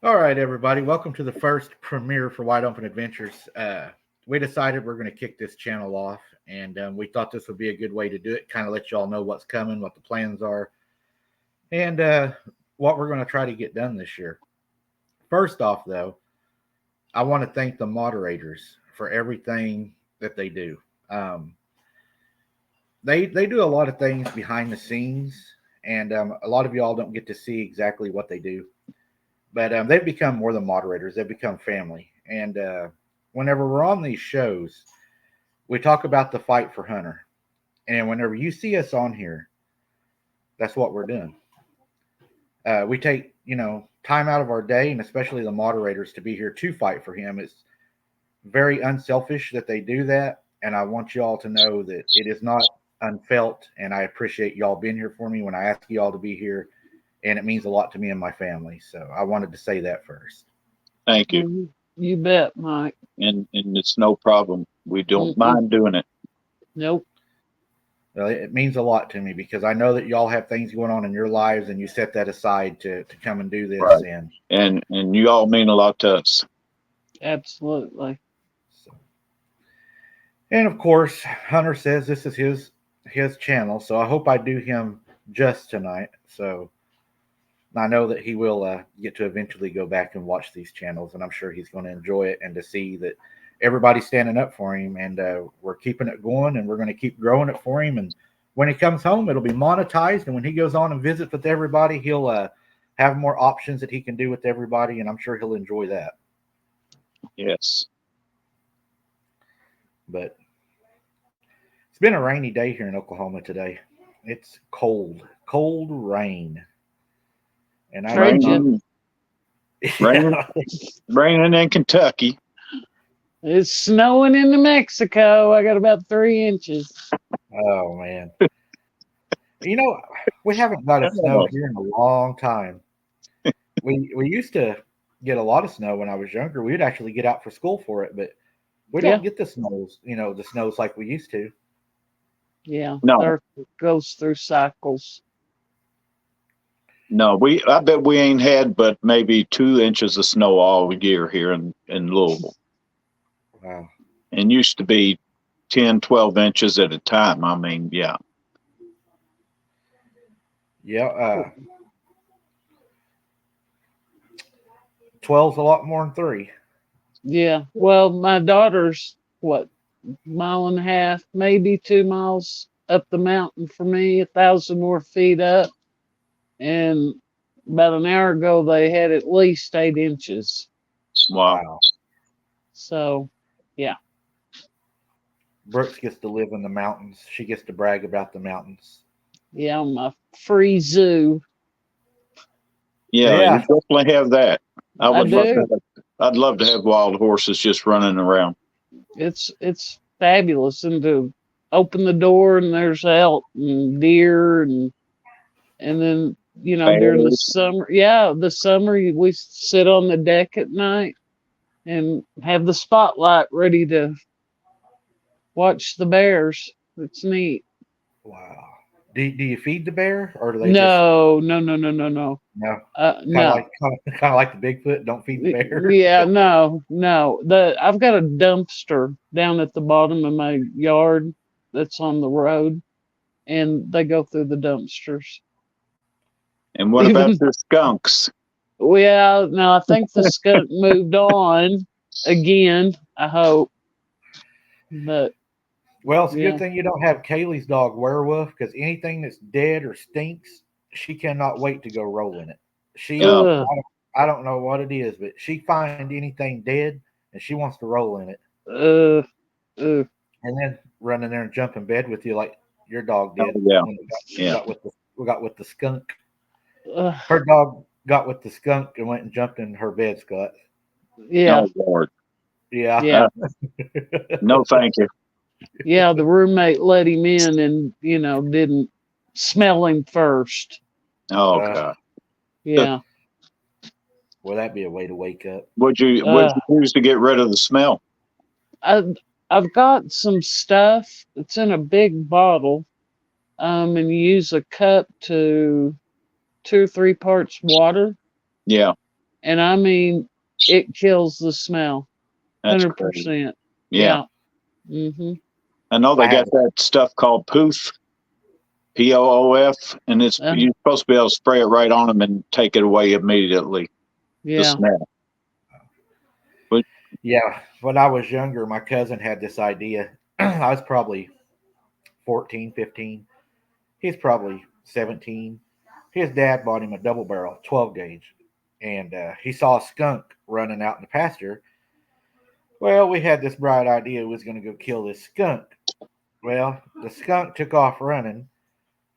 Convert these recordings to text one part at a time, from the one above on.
All right, everybody. Welcome to the first premiere for Wide Open Adventures. We decided we're going to kick this channel off, and we thought this would be a good way to do it, kind of let you all know what's coming, what the plans are, and what we're going to try to get done this year. First off, though, I want to thank the moderators for everything that they do. Um, they do a lot of things behind the scenes, and a lot of y'all don't get to see exactly what they do. But they've become more than moderators; they've become family. And whenever we're on these shows, we talk about the fight for Hunter. And whenever you see us on here, that's what we're doing. We take time out of our day, and especially the moderators, to be here to fight for him. It's very unselfish that they do that, and I want you all to know that it is not unfelt. And I appreciate y'all being here for me when I ask y'all to be here, and it means a lot to me and my family. So I wanted to say that first. Thank you. You bet, Mike. And it's no problem. We don't Mm-mm. mind doing it. Nope. Well, it means a lot to me because I know that y'all have things going on in your lives, and you set that aside to come and do this. Right. And And you all mean a lot to us. Absolutely. so, and of course, Hunter says this is his channel, so I hope I do him just tonight. So I know that he will get to eventually go back and watch these channels, and I'm sure he's going to enjoy it and to see that everybody's standing up for him, and we're keeping it going, and we're going to keep growing it for him. And when he comes home, it'll be monetized, and when he goes on and visits with everybody, he'll have more options that he can do with everybody, and I'm sure he'll enjoy that. Yes. But it's been a rainy day here in Oklahoma today. It's cold, cold rain, and I do not. Frigid. Raining, raining, Yeah. raining in Kentucky. It's snowing in New Mexico. I got about 3 inches. Oh man. You know, we haven't got a snow Oh, here in a long time. We used to get a lot of snow when I was younger. We'd actually get out for school for it, but we don't Yeah. get the snows like we used to. Yeah. no, Earth goes through cycles. no. I bet we ain't had but maybe 2 inches of snow all year here in Louisville. Wow. And used to be 10, 12 inches at a time. I mean, yeah. Yeah, 12's a lot more than 3. Yeah. Well, my daughter's what, mile and a half, maybe 2 miles up the mountain for me, 1,000 more feet up. And about an hour ago, they had at least 8 inches. Wow. Wow. So, yeah. Brooks gets to live in the mountains. She gets to brag about the mountains. Yeah, my free zoo. Yeah, you Yeah. definitely have that. I I would love to do. I'd love to have wild horses just running around. It's fabulous, and to open the door and there's elk and deer and then during the Bears. summer, yeah, the summer we sit on the deck at night and have the spotlight ready to watch the bears. It's neat. Wow. Do you feed the bear, or do they just No, no, no, no, no, no. no? Kind of No. like kind of like the Bigfoot. Don't feed the bear. Yeah, no, no. I've got a dumpster down at the bottom of my yard that's on the road, and they go through the dumpsters. And what about Even the skunks? well, no, I think the skunk moved on again. I hope, but Well, it's a good yeah, thing you don't have Kaylee's dog Werewolf, because anything that's dead or stinks, she cannot wait to go roll in it. She, Oh, ugh, I don't know what it is, but she find anything dead and she wants to roll in it, ugh, ugh, and then run in there and jump in bed with you like your dog oh did yeah, when yeah. we got with the skunk. ugh. Her dog got with the skunk and went and jumped in her bed, Scott. Yeah, Oh Lord, Yeah. yeah, no, thank you. yeah. The roommate let him in, and didn't smell him first. Oh uh, God, Yeah. well, that'd be a way to wake up. would Uh, you use to get rid of the smell? I I've got some stuff. It's in a big bottle. And you use a cup to 2 or 3 parts water, Yeah, and I mean, it kills the smell. That's crazy. 100%. Yeah. Mm-hmm. I know they I got have- that stuff called POOF, POOF, and it's you're supposed to be able to spray it right on them and take it away immediately. The Yeah. smell. Yeah, when I was younger, my cousin had this idea. I was probably 14, 15. He's probably 17. His dad bought him a double barrel 12 gauge, and he saw a skunk running out in the pasture. Well, we had this bright idea we was going to go kill this skunk. Well, the skunk took off running,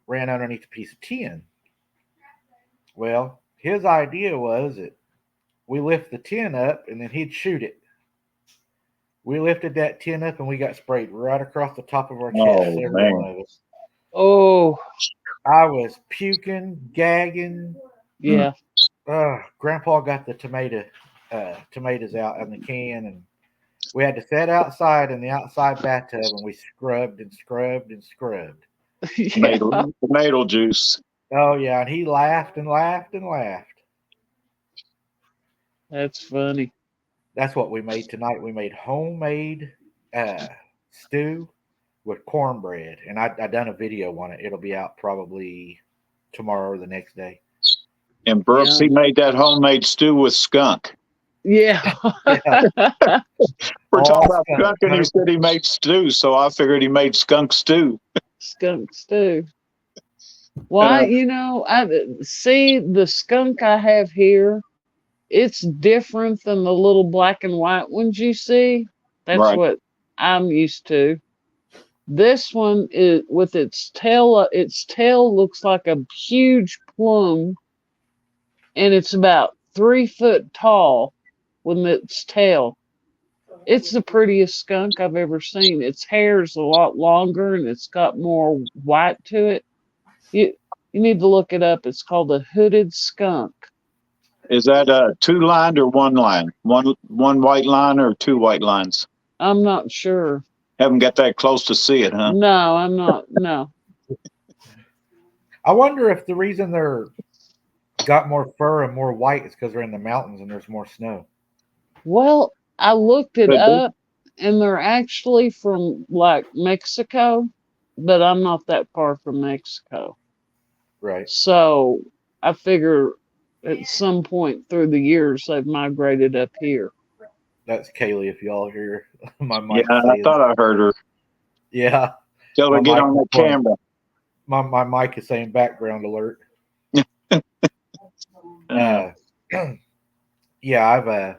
ran underneath a piece of tin. Well, his idea was that we lift the tin up and then he'd shoot it. We lifted that tin up and we got sprayed right across the top of our chest, Oh, every man. one of us. Oh, I was puking, gagging. yeah. Grandpa got the tomatoes out in the can, and we had to sit outside in the outside bathtub, and we scrubbed and scrubbed and scrubbed. Yeah. Tomato juice. Oh yeah, and he laughed and laughed and laughed. That's funny. That's what we made tonight. We made homemade stew with cornbread, and I done a video on it. It'll be out probably tomorrow or the next day. And Brooks, Yeah. he made that homemade stew with skunk. Yeah. Yeah. We're All talking about skunk. skunk, and he said he made stew, so I figured he made skunk stew. Skunk stew. Why, I see the skunk I have here. It's different than the little black and white ones you see. That's Right. what I'm used to. This one is with its tail. Its tail looks like a huge plum, and it's about 3 foot tall with its tail. It's the prettiest skunk I've ever seen. Its hair's a lot longer and it's got more white to it. You you need to look it up. It's called a hooded skunk. Is that a 2-lined or 1 line? One white line or 2 white lines? I'm not sure. Haven't got that close to see it, huh? No, I'm not. No. I wonder if the reason they're got more fur and more white is because they're in the mountains and there's more snow. Well, I looked it Could be. up and they're actually from like Mexico, but I'm not that far from Mexico. Right. So I figure at some point through the years they've migrated up here. That's Kaylee. If y'all hear my Yeah, mic I saying, thought I heard her. yeah, Tell her My get on that microphone. camera. my mic is saying background alert. Yeah,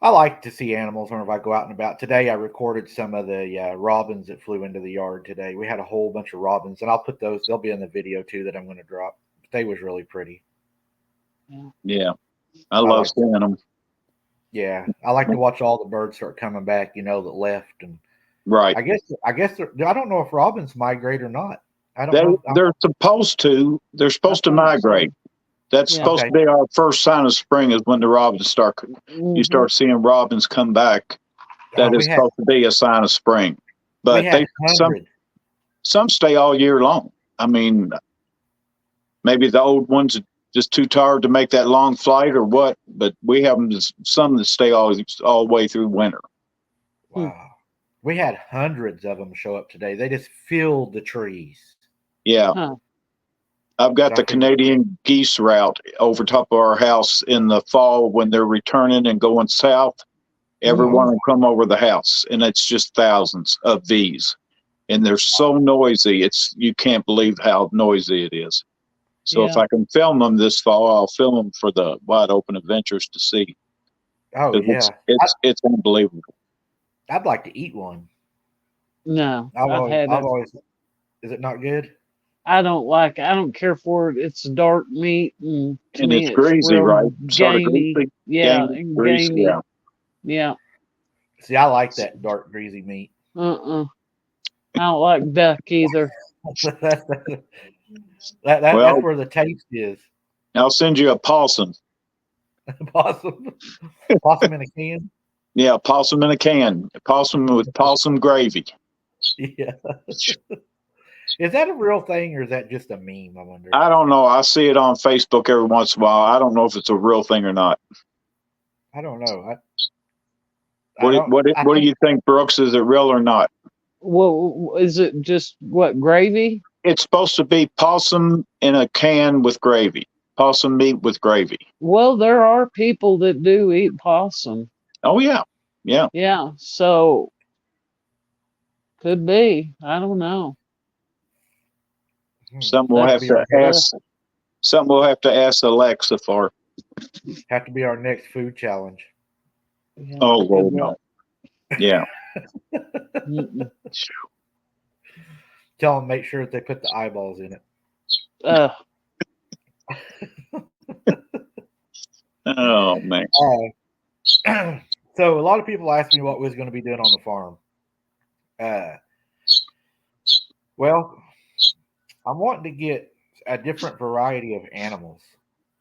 I like to see animals whenever I go out and about. Today, I recorded some of the robins that flew into the yard today. We had a whole bunch of robins, and I'll put those. They'll be in the video too that I'm going to drop. They was really pretty. Yeah, I love seeing them. Yeah, I like to watch all the birds start coming back. That left, and Right. I guess I don't know if robins migrate or not. I don't They know. they're supposed to. They're supposed to migrate. That's Yeah. supposed to be our first sign of spring is when the robins start. Mhm. You start seeing robins come back. That is supposed to be a sign of spring. But we had hundreds. some stay all year long. I mean, maybe the old ones are just too tired to make that long flight or what. But we have some that stay all the way through winter. Wow. We had hundreds of them show up today. They just filled the trees. Yeah. Huh. I've got the Canadian geese route over top of our house in the fall when they're returning and going south. Everyone will come over the house, and it's just thousands of these. And they're so noisy. You can't believe how noisy it is. So if Yeah. I can film them this fall, I'll film them for the Wide Open Adventures to see. Oh yeah, It's unbelievable. I'd like to eat one. No, I've had it. always. Is it not good? I don't care for it. It's dark meat and to me it's greasy, real right? Sort of gamey. greasy. Yeah, Gamey, and greasy, gamey. yeah. Yeah. See, I like that dark greasy meat. I don't like duck either. That's Well, where the taste is. I'll send you a possum. Possum in a can. Yeah, possum in a can. Possum with possum gravy. Yeah. Is that a real thing or is that just a meme? I wonder. I don't know. I see it on Facebook every once in a while. I don't know if it's a real thing or not. I don't know. I What do, don't. what do- I what do think you think, Brooks? Is it real or not? Well, is it just what gravy? It's supposed to be possum in a can with gravy. Possum meat with gravy. Well, there are people that do eat possum. Oh yeah, yeah. Yeah, so could be. I don't know. Something we'll have to have be to our next, ask. Something we'll have to ask Alexa for. have to be our next food challenge. Yeah, Oh, well, good no. luck. Yeah. Mm-mm. Tell them make sure that they put the eyeballs in it. Uh, Oh man. So a lot of people asked me what we was going to be doing on the farm. Well, I'm wanting to get a different variety of animals.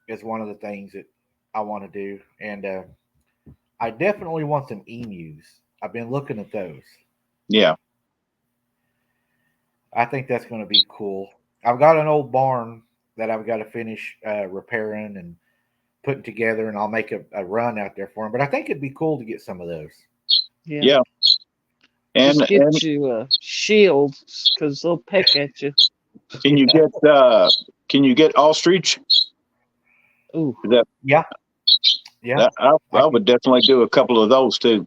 Is one of the things that I want to do, and I definitely want some emus. I've been looking at those. Yeah. I think that's going to be cool. I've got an old barn that I've got to finish repairing and putting together, and I'll make a run out there for them. But I think it'd be cool to get some of those. yeah. Yeah. And Just get you a shield because they'll peck at you. can you get ostrich? Ooh, Is that, Yeah, yeah. I would definitely do a couple of those too.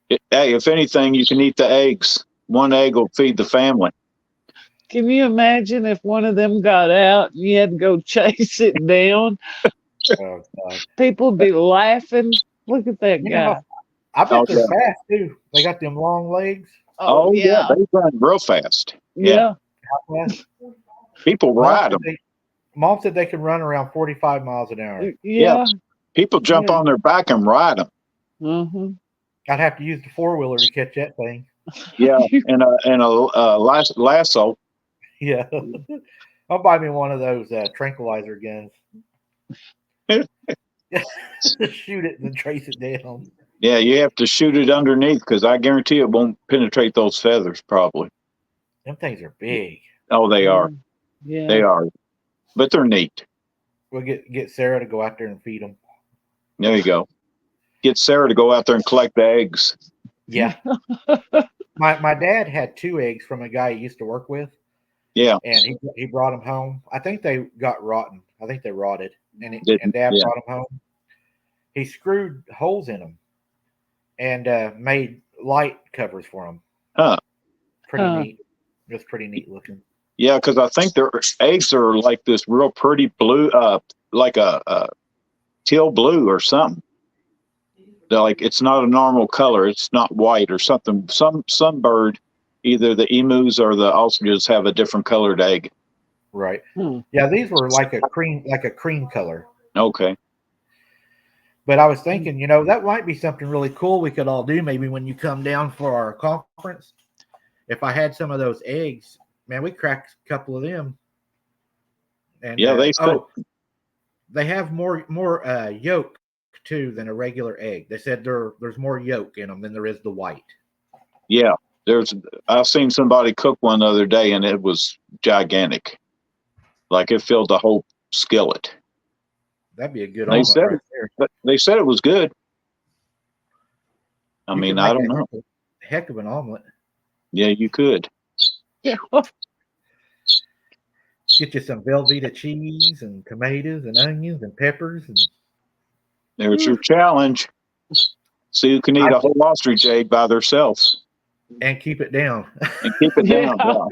Hey, if anything, you can eat the eggs. One egg will feed the family. can you imagine if one of them got out and you had to go chase it down? Oh, God. People would be laughing. Look at that You guy. know, I bet Oh they're yeah. fast too. They got them long legs. Oh, Oh yeah, yeah. they run real fast. Yeah. Yeah. People Mom ride said them. Mom said they can run around 45 miles an hour. Yeah. People jump Yeah. on their back and ride them. Uh-huh. I'd have to use the four-wheeler to catch that thing. Yeah, and a lasso. Yeah. I'll buy me one of those tranquilizer guns. Shoot it and then trace it down. Yeah, you have to shoot it underneath because I guarantee it won't penetrate those feathers. Probably. Them things are big. Oh, they are. Yeah. They are. But they're neat. We'll get Sarah to go out there and feed them. There you go. Get Sarah to go out there and collect the eggs. Yeah. My dad had 2 eggs from a guy he used to work with, Yeah. and he brought them home. I think they got rotten. I think they rotted, and Didn't- Dad yeah. brought them home. He screwed holes in them and made light covers for them. Huh. Pretty neat. It was pretty neat looking. Yeah, because I think their eggs are like this real pretty blue, like a teal blue or something. They're like it's not a normal color. It's not white or something. Some bird, either the emus or the ostriches, have a different colored egg. Right. Hmm. Yeah, these were like a cream color. Okay. But I was thinking, that might be something really cool we could all do. Maybe when you come down for our conference, if I had some of those eggs, man, we cracked a couple of them. And Yeah, they have more yolk too than a regular egg. They said there's more yolk in them than there is the white. Yeah, I've seen somebody cook one the other day and it was gigantic. Like it filled the whole skillet. That'd be a good They omelet said right there. But they said it was good. I You mean, could I make don't a know. heck of an omelet. Yeah, you could. Get you some Velveeta cheese and tomatoes and onions and peppers and There's your challenge. See who can eat a whole ostrich egg by themselves keep it down. and keep it Yeah. down.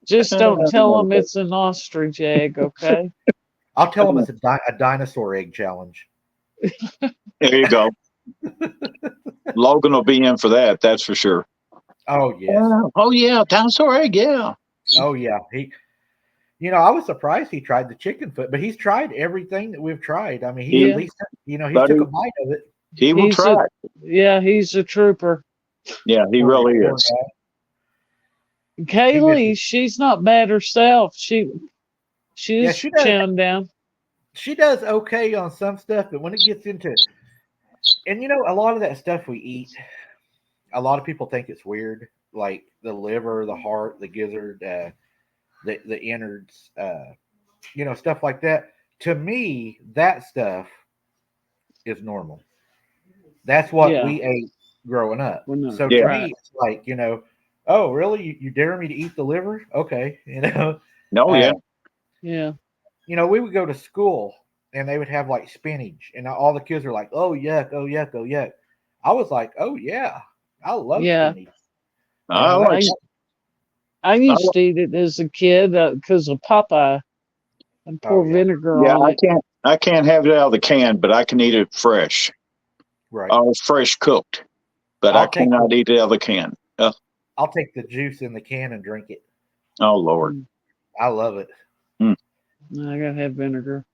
Just don't tell them it's an ostrich egg, okay? I'll tell them it's a dinosaur egg challenge. There you go. Logan will be in for that. That's for sure. Oh yes. Oh yeah, dinosaur egg. Yeah. Oh yeah. I was surprised he tried the chicken foot, but he's tried everything that we've tried. I mean, he at least he took a bite of it. He will try. Yeah, he's a trooper. Yeah, he really is. Kaylee, she's not bad herself. She's she does. chowing down. She does okay on some stuff, but when it gets into a lot of that stuff we eat, a lot of people think it's weird. like the liver, the heart, the gizzard, the innards, stuff like that. To me, that stuff is normal. That's what Yeah. we ate growing up. Well, no, So to Yeah. right. me, it's like, oh, really? You dare me to eat the liver? Okay. No, Uh, yeah. Yeah. we would go to school and they would have like spinach, and all the kids are like, oh, yuck, oh, yuck, oh, yuck. I was like, oh, yeah, I love Yeah. spinach. I That, like, I I I, used to eat it as a kid because of Popeye and oh, pour yeah, vinegar yeah, on it. I can't have it out of the can, but I can eat it fresh right. or fresh cooked, but I I'll take cannot the eat it out of the can. I'll take the juice in the can and drink it. Oh Lord. Mm, I love it. Mm. I gotta have vinegar.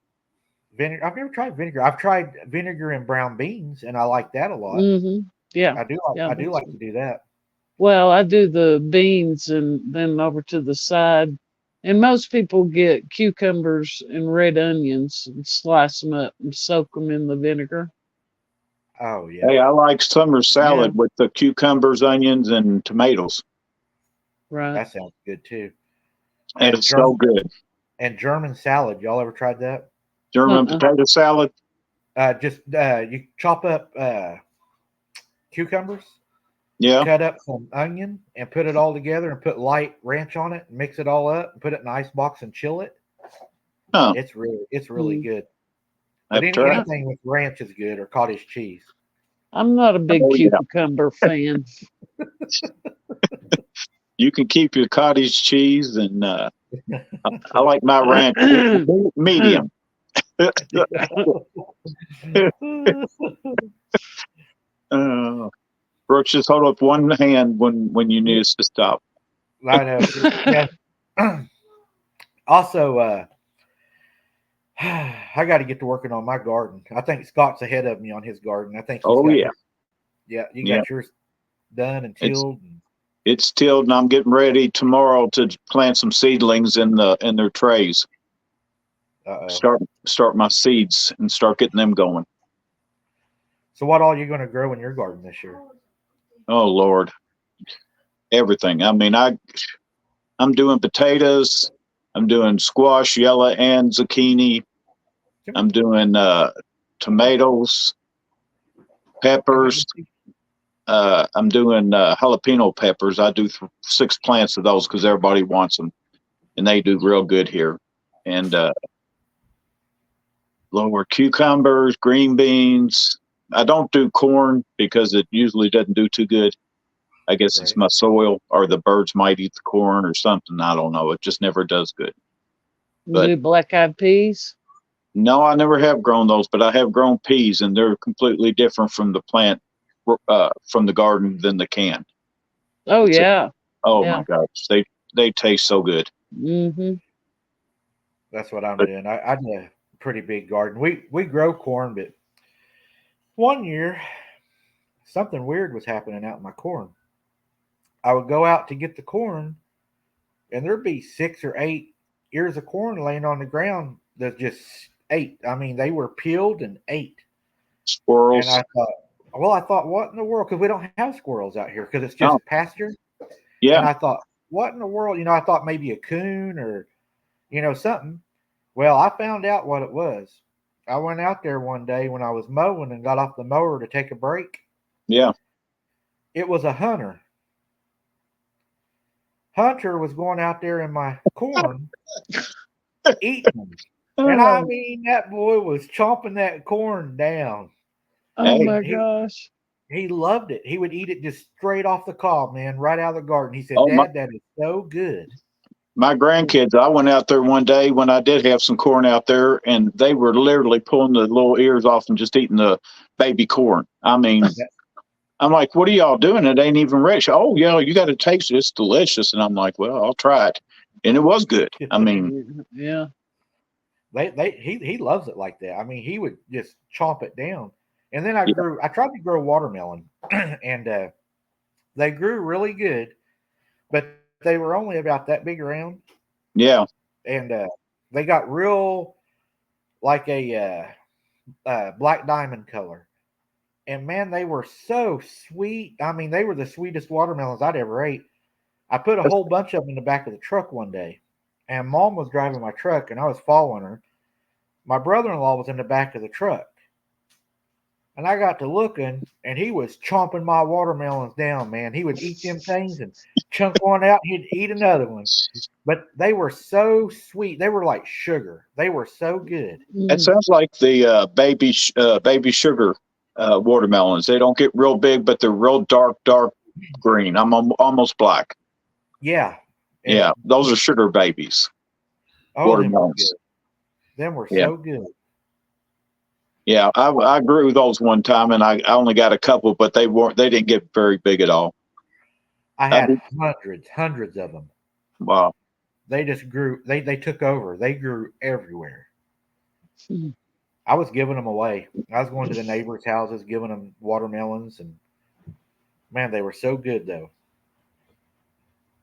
Vinegar. I've never tried vinegar. I've tried vinegar in brown beans, and I like that a lot. Yeah. I do. Yeah. I do like to do that. Well, I do the beans and then over to the side. And most people get cucumbers and red onions and slice them up and soak them in the vinegar. Oh yeah, Hey, I like summer Yeah. salad with the cucumbers, onions, and tomatoes. Right. that sounds good too. And And it's so good. German salad. Y'all ever tried that? German Uh-uh. potato salad. Just you chop up cucumbers, Yeah. cut up some onion, and put it all together, and put light ranch on it, and mix it all up, and put it in an ice box and chill it. Huh. It's really Mm. good. But I've tried. anything with ranch is good, or cottage cheese. I'm not a big Oh yeah. cucumber fan. You can keep your cottage cheese, and I like my ranch medium. uh, Brooks, just hold up one hand when you need us to stop. I know. Yeah. Also, I got to get to working on my garden. I think Scott's ahead of me on his garden. I think he's Oh got yeah. yeah, you Yeah. got yours done and It's tilled. it's tilled, and I'm getting ready tomorrow to plant some seedlings in their trays. Uh-oh. Start my seeds and start getting them going. So what all are you going to grow in your garden this year? Oh Lord, everything. I mean, I'm doing potatoes. I'm doing squash, yellow, and zucchini. I'm doing tomatoes, peppers. I'm doing jalapeno peppers. I do 6 plants of those because everybody wants them, and they do real good here. And lower cucumbers, green beans. I don't do corn because it usually doesn't do too good. I guess it's Right. my soil, or the birds might eat the corn or something. I don't know. It just never does good. But Do black-eyed peas? no, I never have grown those, but I have grown peas, and they're completely different from the plant, from the garden than the can. Oh It's yeah. oh my Yeah. gosh, they taste so good. Mm-hmm. That's what I'm But doing. I do a pretty big garden. We grow corn, but one year something weird was happening out in my corn. I would go out to get the corn, and there'd be 6 or 8 ears of corn laying on the ground that just ate. I mean, they were peeled and ate. And squirrels, I thought, what in the world? Because we don't have squirrels out here because it's oh just pasture. yeah, And I thought, what in the world? I thought maybe a coon or, something. Well, I found out what it was. I went out there one day when I was mowing and got off the mower to take a break. yeah. It was a hunter. Hunter was going out there in my corn eating them. And I Oh, mean, that boy was chomping that corn down. Oh hey, my He gosh. he loved it. He would eat it just straight off the cob, man, right out of the garden. He said, oh "Dad, that is so good." my grandkids. I went out there one day when I did have some corn out there, and they were literally pulling the little ears off and just eating the baby corn. I mean, That- I'm like, what are y'all doing? It ain't even rich. Oh yeah, you got to taste it. It's delicious. And I'm like, well, I'll try it, and it was good. I mean, Yeah. he loves it like that. I mean, he would just chomp it down. And then I yeah, tried to grow watermelon, and they grew really good, but they were only about that big around, yeah. and they got real like a black diamond color. And man, they were so sweet. I mean, they were the sweetest watermelons I'd ever ate. I put a whole bunch of them in the back of the truck one day, and Mom was driving my truck, and I was following her. My brother-in-law was in the back of the truck, and I got to looking, and he was chomping my watermelons down, man. He would eat them things and chunk one out, he'd eat another one. But they were so sweet. They were like sugar. They were so good. It sounds like the baby sugar watermelons. They don't get real big, but they're real dark green. I'm almost black. Yeah. Yeah, those are sugar babies. Oh, them were Watermelons. good. Them were Yeah. so good. Yeah, I grew those one time, and I only got a couple, but they didn't get very big at all. I had hundreds of them. Wow. They just grew. They took over. They grew everywhere. Hmm. I was giving them away. I was going to the neighbors' houses, giving them watermelons, and man, they were so good though.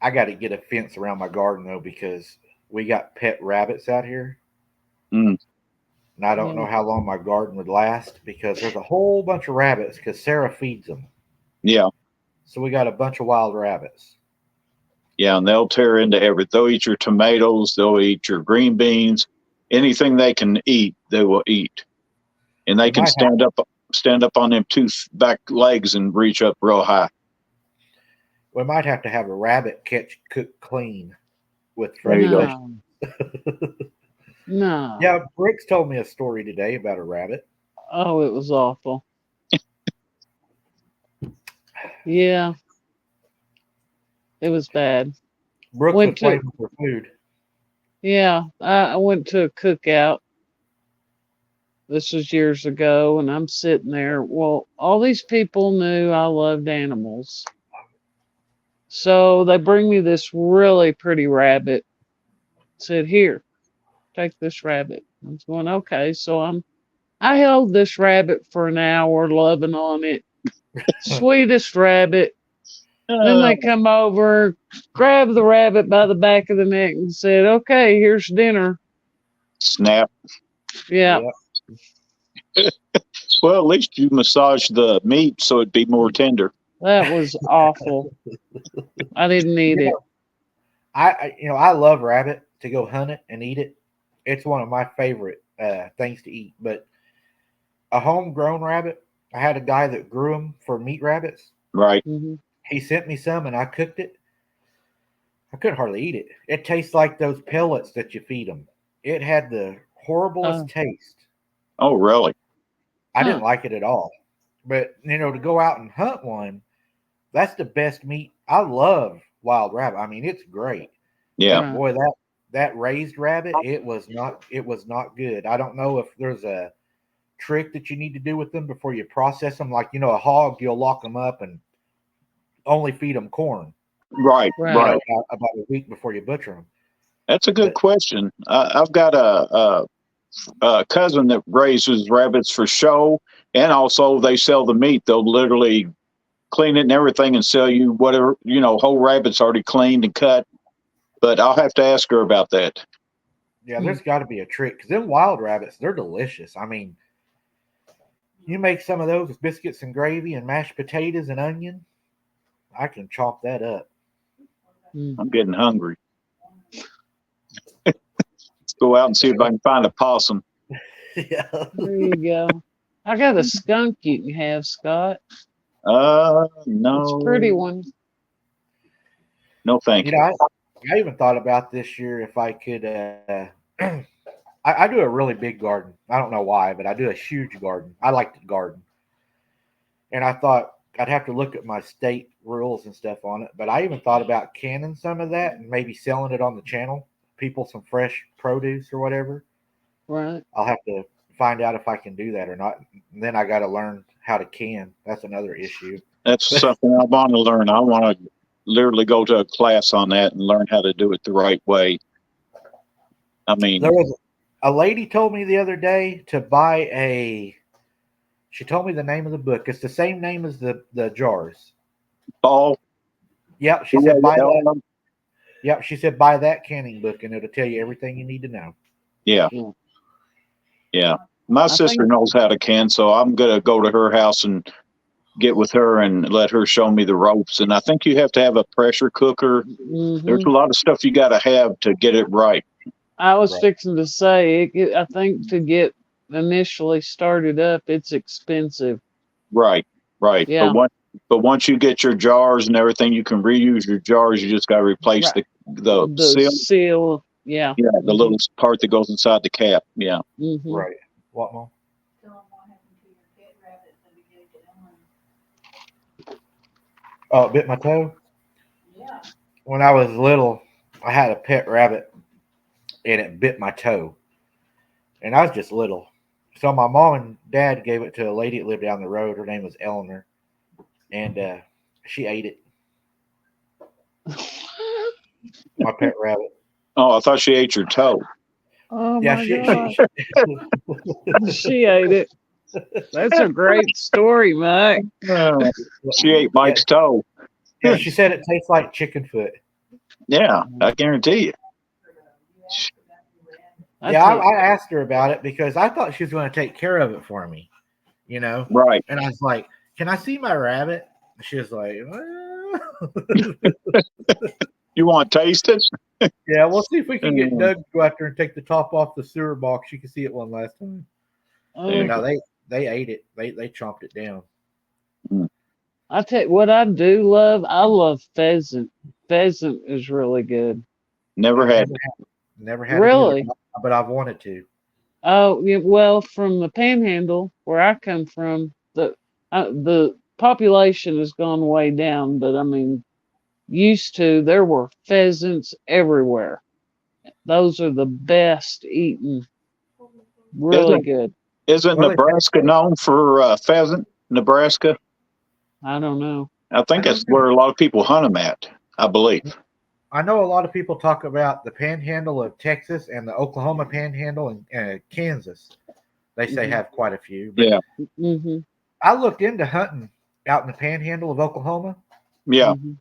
I got to get a fence around my garden though because we got pet rabbits out here, Mm. and I don't know how long my garden would last because there's a whole bunch of rabbits because Sarah feeds them. Yeah. So we got a bunch of wild rabbits. Yeah, and they'll tear into everything. They'll eat your tomatoes. They'll eat your green beans. Anything they can eat, they will eat. And they can stand up on them two back legs and reach up real high. We might have to have a rabbit cooked clean with There you fresh go. vegetables. No. Yeah, Briggs told me a story today about a rabbit. Oh, it was awful. Yeah. It was bad. Brooke was waiting for food. Yeah, I went to a cookout. This was years ago, and I'm sitting there. Well, all these people knew I loved animals. So they bring me this really pretty rabbit. Said, "Here, take this rabbit." I was going, okay. So I held this rabbit for an hour, loving on it. Sweetest rabbit. Then they come over, grab the rabbit by the back of the neck and said, "Okay, here's dinner." Snap. Yeah. Well, at least you massage the meat so it'd be more tender. That was awful. I didn't eat it. I love rabbit to go hunt it and eat it. It's one of my favorite things to eat. But a homegrown rabbit, I had a guy that grew them for meat rabbits. Right. Mm-hmm. He sent me some and I cooked it. I couldn't hardly eat it. It tastes like those pellets that you feed them. It had the horriblest taste. Oh, really? I didn't like it at all. But, to go out and hunt one, that's the best meat. I love wild rabbit. I mean, it's great. Yeah. But boy, that raised rabbit, it was not good. I don't know if there's a trick that you need to do with them before you process them. Like, a hog, you'll lock them up and only feed them corn. Right. About a week before you butcher them. That's a good question. I've got a cousin that raises rabbits for show, and also they sell the meat. They'll literally clean it and everything and sell you whatever, whole rabbit's already cleaned and cut. But I'll have to ask her about that. Yeah, there's got to be a trick because them wild rabbits, they're delicious. I mean, you make some of those with biscuits and gravy and mashed potatoes and onion, I can chop that up. I'm getting hungry. Let's go out and see if I can find a possum. Yeah. There you go. I got a skunk you can have, Scott. No. It's a pretty one. No, thank you. I even thought about this year if I could. I do a really big garden. I don't know why, but I do a huge garden. I like to garden. And I thought I'd have to look at my state rules and stuff on it. But I even thought about canning some of that and maybe selling it on the channel. People some fresh produce or whatever. Right. I'll have to find out if I can do that or not. And then I got to learn how to can. That's another issue. That's something I want to learn. I want to literally go to a class on that and learn how to do it the right way. I mean, there was a lady told me the other day to buy she told me the name of the book. It's the same name as the jars. Paul. Yep. She said buy that. Yep. She said buy that canning book and it'll tell you everything you need to know. Yeah. Yeah. My I sister think. knows how to can, so I'm gonna go to her house and get with her and let her show me the ropes. And I think you have to have a pressure cooker. There's Hmm. a lot of stuff you got to have to get it right. I was Right. fixing to say, I think to get initially started up, it's expensive. Right, right. Yeah, But once you get your jars and everything, you can reuse your jars. You just got to replace right. the The seal. seal. Yeah. Yeah, the little part that goes inside the cap. Yeah. Mm-hmm. Right. What, Mom? Oh, it bit my toe? Yeah. When I was little, I had a pet rabbit and it bit my toe. And I was just little. So my mom and dad gave it to a lady that lived down the road. Her name was Eleanor. And she ate it, my pet rabbit. Oh, I thought she ate your toe. Oh Yeah, my God. She ate it. That's a great story, Mike. She ate yeah, Mike's toe. yeah, she said it tastes like chicken foot. Yeah, I guarantee you. I Yeah, take I asked her about it because I thought she was going to take care of it for me, you know? Right. And I was like, can I see my rabbit? She was like, well. You want to taste it? Yeah, we'll see if we can get Mm. Doug to go out there and take the top off the sewer box. You can see it one last time. oh, No, they ate it. They chomped it down. I tell you what I do love. I love pheasant. Pheasant is really good. Never I've had. never had it Really? either, but I've wanted to. Oh, yeah, well, from the Panhandle where I come from, the population has gone way down. But I mean, used to there were pheasants everywhere. Those are the best eating. Really Isn't good. isn't Well, they Nebraska known for pheasant? Nebraska. I don't know. I think that's where a lot of people hunt them at. I believe. I know a lot of people talk about the panhandle of Texas and the Oklahoma panhandle and Kansas. They say Mhm. have quite a few. But Yeah. Mm-hmm. I looked into hunting out in the panhandle of Oklahoma. Yeah. Mm-hmm.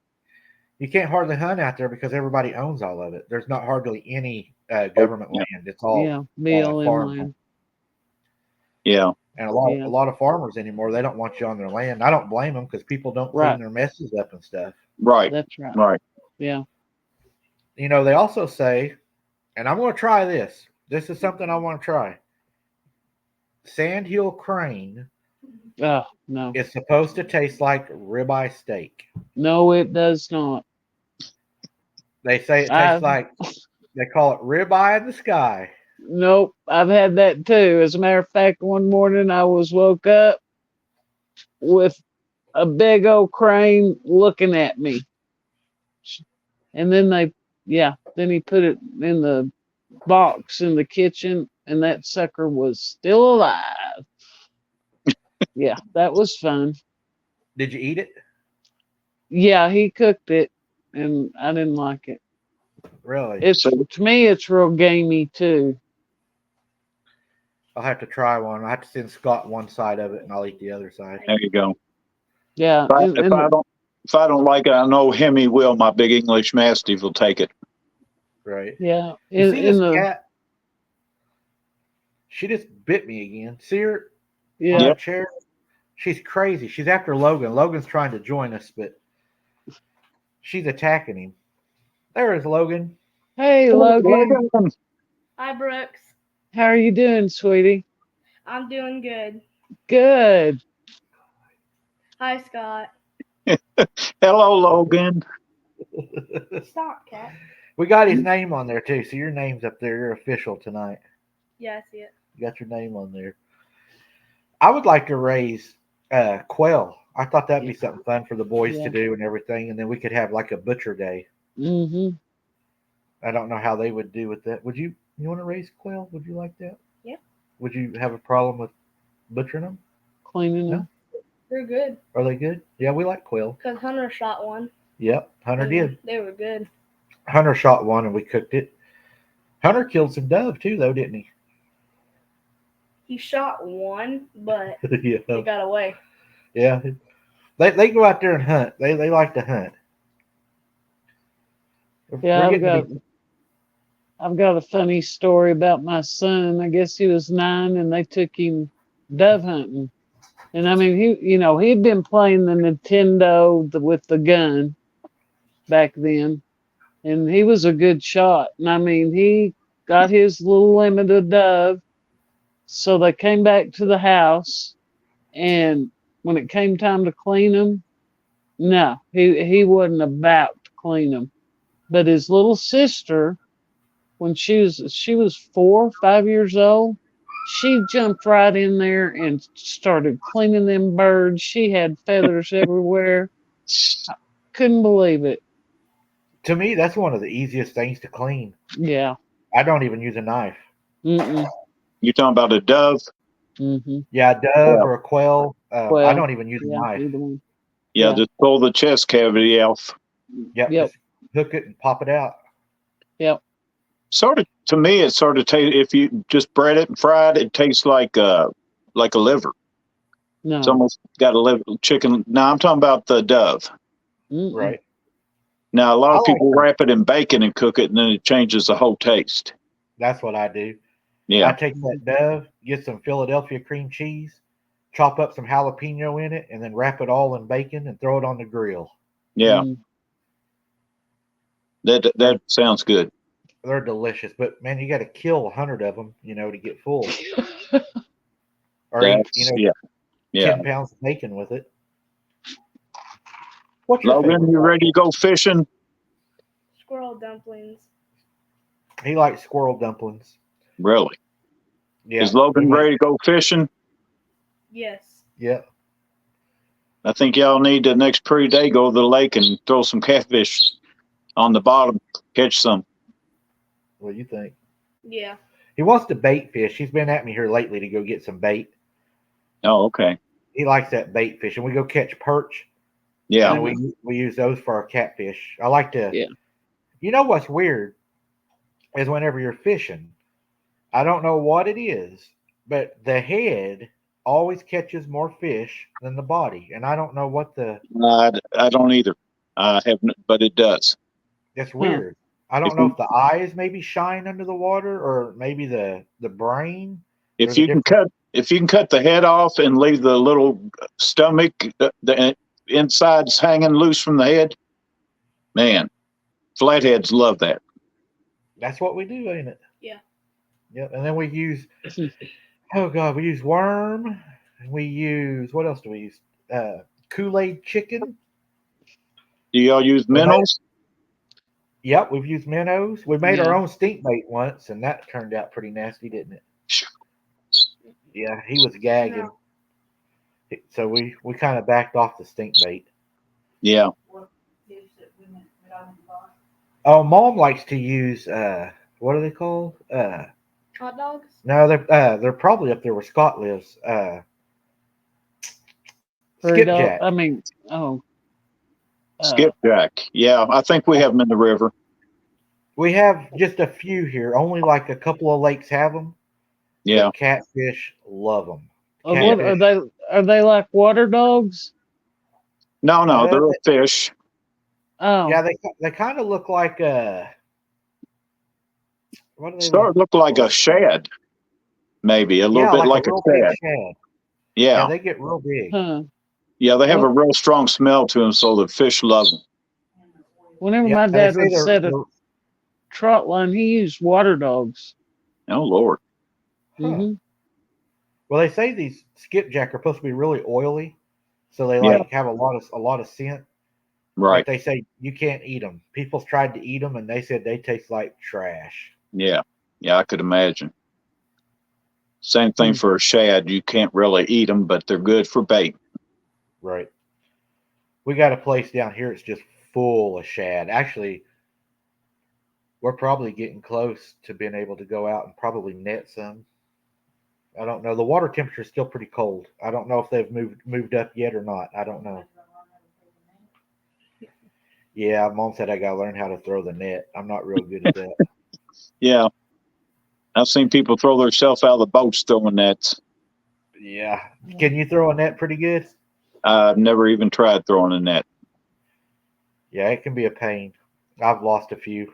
You can't hardly hunt out there because everybody owns all of it. There's not hardly any government Yeah. land. It's all Yeah, BLM farm. land. Yeah. And a Yeah, lot of farmers anymore, they don't want you on their land. I don't blame them because people don't right. clean their messes up and stuff. Right. That's right. Right. Yeah. You know, they also say, and I'm going to try this. This is something I want to try. Sandhill crane Oh no, is supposed to taste like ribeye steak. no, it does not. They say it tastes I like, they call it ribeye in the sky. Nope. I've had that too. As a matter of fact, one morning I was woke up with a big old crane looking at me, and then then he put it in the box in the kitchen, and that sucker was still alive. Yeah, that was fun. Did you eat it? Yeah, he cooked it, and I didn't like it. Really? It's So to me, it's real gamey too. I'll have to try one. I have to send Scott one side of it and I'll eat the other side. there you go. Yeah, If I, if I don't like it, I know Hemi will. My big English Mastiff will take it. Right. yeah, You see in this the cat? She just bit me again. See her on yeah. the chair? She's crazy. She's after Logan. Logan's trying to join us, but she's attacking him. There is Logan. Hey, Logan, Hi, Brooks. how are you doing, sweetie? I'm doing good. Good. Hi, Scott. Hello, Logan. Stop, cat. We got his name on there too. So your name's up there. You're official tonight. Yeah, I see it. You got your name on there. I would like to raise quail. I thought that'd be something fun for the boys Yeah. to do and everything, and then we could have like a butcher day. Mm-hmm. I don't know how they would do with that. Would you? You want to raise quail? Would you like that? Yeah. Would you have a problem with butchering them? Cleaning No? them. They're good. Are they good? Yeah, we like quail. Because Hunter shot one. Yep, Hunter did. They were good. Hunter shot one and we cooked it. Hunter killed some dove too, though, didn't he? He shot one, but Yeah. it got away. Yeah. They go out there and hunt. They like to hunt. Yeah, We're getting to be- I've got a funny story about my son. I guess he was 9 and they took him dove hunting. And I mean, he'd been playing the Nintendo with the gun back then. And he was a good shot. And I mean, he got his little limited dove. So they came back to the house. And when it came time to clean them, no, he wasn't about to clean them. But his little sister, when she was 4, 5 years old, she jumped right in there and started cleaning them birds. She had feathers everywhere. Couldn't believe it. To me, that's one of the easiest things to clean. Yeah. I don't even use a knife. Mm-mm. You talking about a dove? Mm-hmm. Yeah, a dove or a quail. I Quail. don't even use a Yeah, knife. either one. Yeah, Yeah. just pull the chest cavity off. Yep, Yep. just hook it and pop it out. Yep. Sort of, to me, it sort of tastes. If you just bread it and fried, it tastes like a liver. No. It's almost got a liver chicken. Now I'm talking about the dove. Mm-mm. Right. Now a lot I of like people wrap it in bacon and cook it, and then it changes the whole taste. That's what I do. I Yeah, take that dove, get some Philadelphia cream cheese, chop up some jalapeno in it, and then wrap it all in bacon and throw it on the grill. yeah, Mm. that sounds good. They're delicious, but man, you got to kill 100 of them, to get full, or eat, That's yeah. 10 pounds of bacon with it. What's your Logan, favorite? you ready to go fishing? Squirrel dumplings. He likes squirrel dumplings. Really? Yeah. Is Logan ready to go fishing? Yes. Yeah. I think y'all need the next pretty day go to the lake and throw some catfish on the bottom, catch some. What do you think? Yeah. He wants to bait fish. He's been at me here lately to go get some bait. Oh, okay. He likes that bait fish, and we go catch perch. Yeah. And we use those for our catfish. I like to. Yeah. You know what's weird is whenever you're fishing, I don't know what it is, but the head always catches more fish than the body, and I don't know what the. I don't either. I haven't, but it does. That's weird. I don't know if the eyes maybe shine under the water, or maybe the brain. If you can cut the head off and leave the little stomach, the insides hanging loose from the head, man, flatheads love that. That's what we do, ain't it? Yeah. Yep. And then we use. Oh God, we use worm. We use what else do we use? Kool-Aid chicken. Do y'all use minnows? Yep, we've used minnows. We made our own stink bait once, and that turned out pretty nasty, didn't it? Yeah, he was gagging. No. So we kind of backed off the stink bait. Yeah. Oh, Mom likes to use what are they called? Hot dogs? No, they're probably up there where Scott lives. Skipjack. I mean, Skipjack. Yeah, I think we have them in the river. We have just a few here. Only like a couple of lakes have them. Yeah. But catfish love them. What are they? Are they like water dogs? No, they're a fish. Oh. Yeah, they kind of look like what do they look like a shad, maybe a little bit like a shad. Yeah, they get real big. Huh. Yeah, they have a real strong smell to them, so the fish love them. Whenever my dad would set a trot line, he used water dogs. Oh Lord. Huh. Mm-hmm. Well, they say these skipjack are supposed to be really oily, so they have a lot of scent. Right. But they say you can't eat them. People's tried to eat them, and they said they taste like trash. Yeah, I could imagine. Same thing for a shad. You can't really eat them, but they're good for bait. Right. We got a place down here that's just full of shad. Actually, we're probably getting close to being able to go out and probably net some. I don't know. The water temperature is still pretty cold. I don't know if they've moved up yet or not. I don't know. Yeah, Mom said I got to learn how to throw the net. I'm not real good at that. Yeah. I've seen people throw themselves out of the boats throwing nets. Yeah. Can you throw a net pretty good? I've never even tried throwing a net. Yeah, it can be a pain. I've lost a few.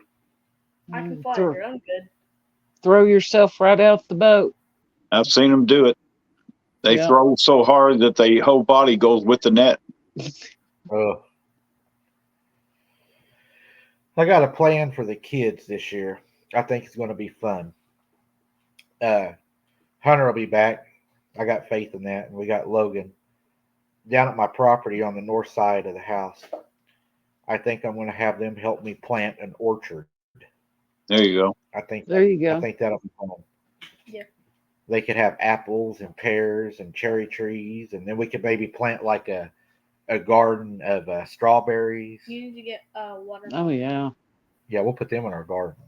I can fly Throw, here. I'm good. throw yourself right out the boat. I've seen them do it. They Yeah. throw so hard that their whole body goes with the net. I got a plan for the kids this year. I think it's going to be fun. Hunter will be back. I got faith in that. And we got Logan down at my property on the north side of the house. I think I'm going to have them help me plant an orchard. There you go. There you I go. think that'll be fun. Yeah. They could have apples and pears and cherry trees, and then we could maybe plant like a garden of strawberries. You need to get water. Oh yeah. Yeah, we'll put them in our garden.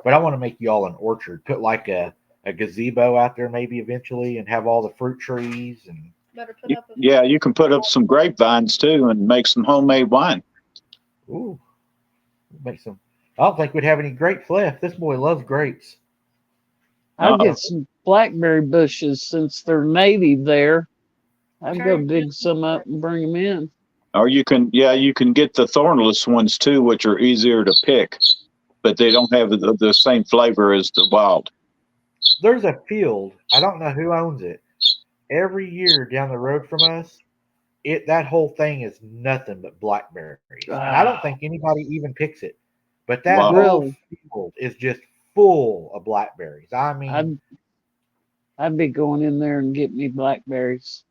But I want to make y'all an orchard. Put like a gazebo out there maybe eventually, and have all the fruit trees and Better put up. Yeah, you can put up some grapevines too and make some homemade wine. ooh, make some. I don't think we'd have any grapes left. This boy loves grapes. I'll get some blackberry bushes since they're native there. I'd go dig some up and bring them in. Or you can get the thornless ones too, which are easier to pick, but they don't have the same flavor as the wild. There's a field. I don't know who owns it. Every year down the road from us, that whole thing is nothing but blackberries. And I don't think anybody even picks it. But that Wow. whole Really? field is just full of blackberries. I mean, I'd be going in there and get me blackberries.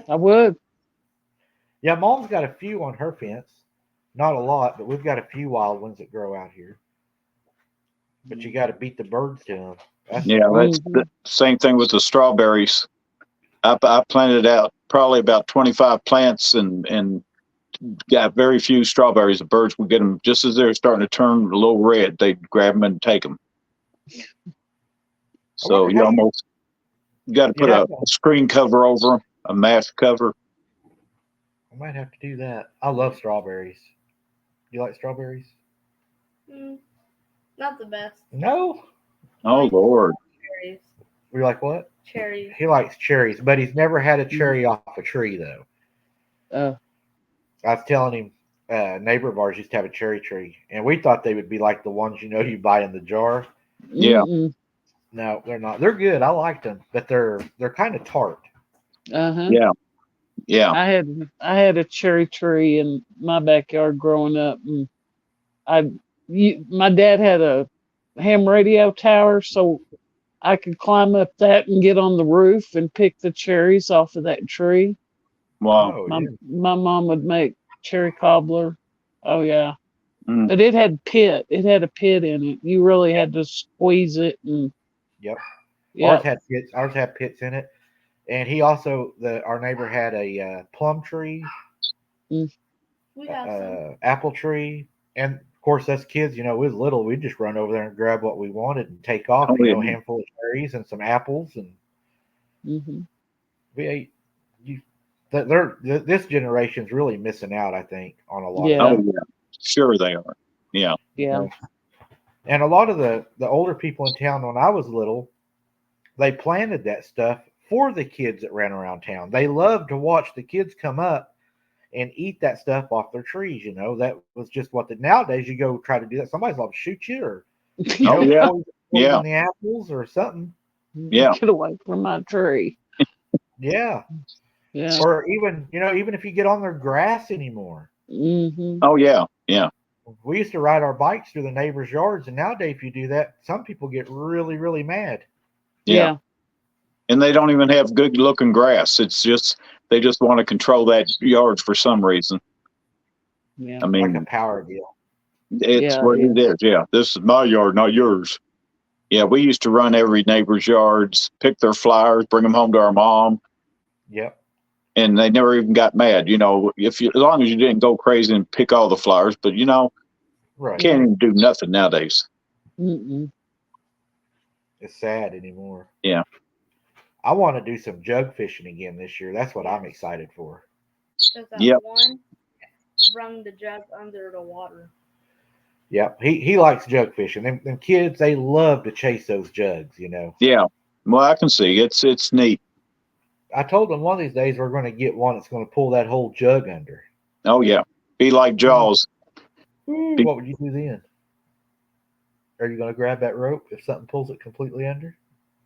I would. yeah, Mom's got a few on her fence. Not a lot, but we've got a few wild ones that grow out here. But you got to beat the birds to them. That's Yeah, that's the same thing with the strawberries. I planted out probably about 25 plants and got very few strawberries. The birds would get them just as they're starting to turn a little red. They'd grab them and take them. So you almost got to put a screen cover over them, a mask cover. I might have to do that. I love strawberries. You like strawberries? Not the best. No. Oh Lord. Cherries. We like what? Cherries. He likes cherries, but he's never had a cherry off a tree though. I was telling him, a neighbor of ours used to have a cherry tree, and we thought they would be like the ones you buy in the jar. Yeah. No, they're not. They're good. I liked them, but they're kind of tart. Yeah. Yeah. I had a cherry tree in my backyard growing up, and my dad had a ham radio tower, so I could climb up that and get on the roof and pick the cherries off of that tree. Wow. My mom would make cherry cobbler. Oh yeah. But it had pit. It had a pit in it. You really had to squeeze it and Yep. Yeah. Ours had pits in it. And he also our neighbor had a plum tree, We have some. apple tree, and of course us kids, we was little, we'd just run over there and grab what we wanted and take off. A handful of cherries and some apples, and we ate. This generation's really missing out, I think, on a lot. Oh yeah, sure they are. Yeah. Yeah. And a lot of the older people in town when I was little, they planted that stuff for the kids that ran around town. They loved to watch the kids come up and eat that stuff off their trees. That was just nowadays you go try to do that. Somebody's going to shoot you or poison the apples or something. Yeah. Get away from my tree. Yeah. Yeah. Or even if you get on their grass anymore. Oh yeah. Yeah. We used to ride our bikes through the neighbors' yards, and nowadays if you do that, some people get really, really mad. Yeah. And they don't even have good looking grass. It's just they just want to control that yard for some reason. Yeah. I mean, like a power deal. It's what it is. Yeah. This is my yard, not yours. Yeah, we used to run every neighbor's yards, pick their flowers, bring them home to our mom. Yep. And they never even got mad, as long as you didn't go crazy and pick all the flowers, but right. Can't even do nothing nowadays. It's sad anymore. Yeah. I want to do some jug fishing again this year. That's what I'm excited for. Because that one brung the jug under the water. Yep. He likes jug fishing. Them kids, they love to chase those jugs, Yeah. Well, I can see. It's neat. I told them one of these days we're going to get one that's going to pull that whole jug under. Oh, yeah. Be like Jaws. What would you do then? Are you going to grab that rope if something pulls it completely under?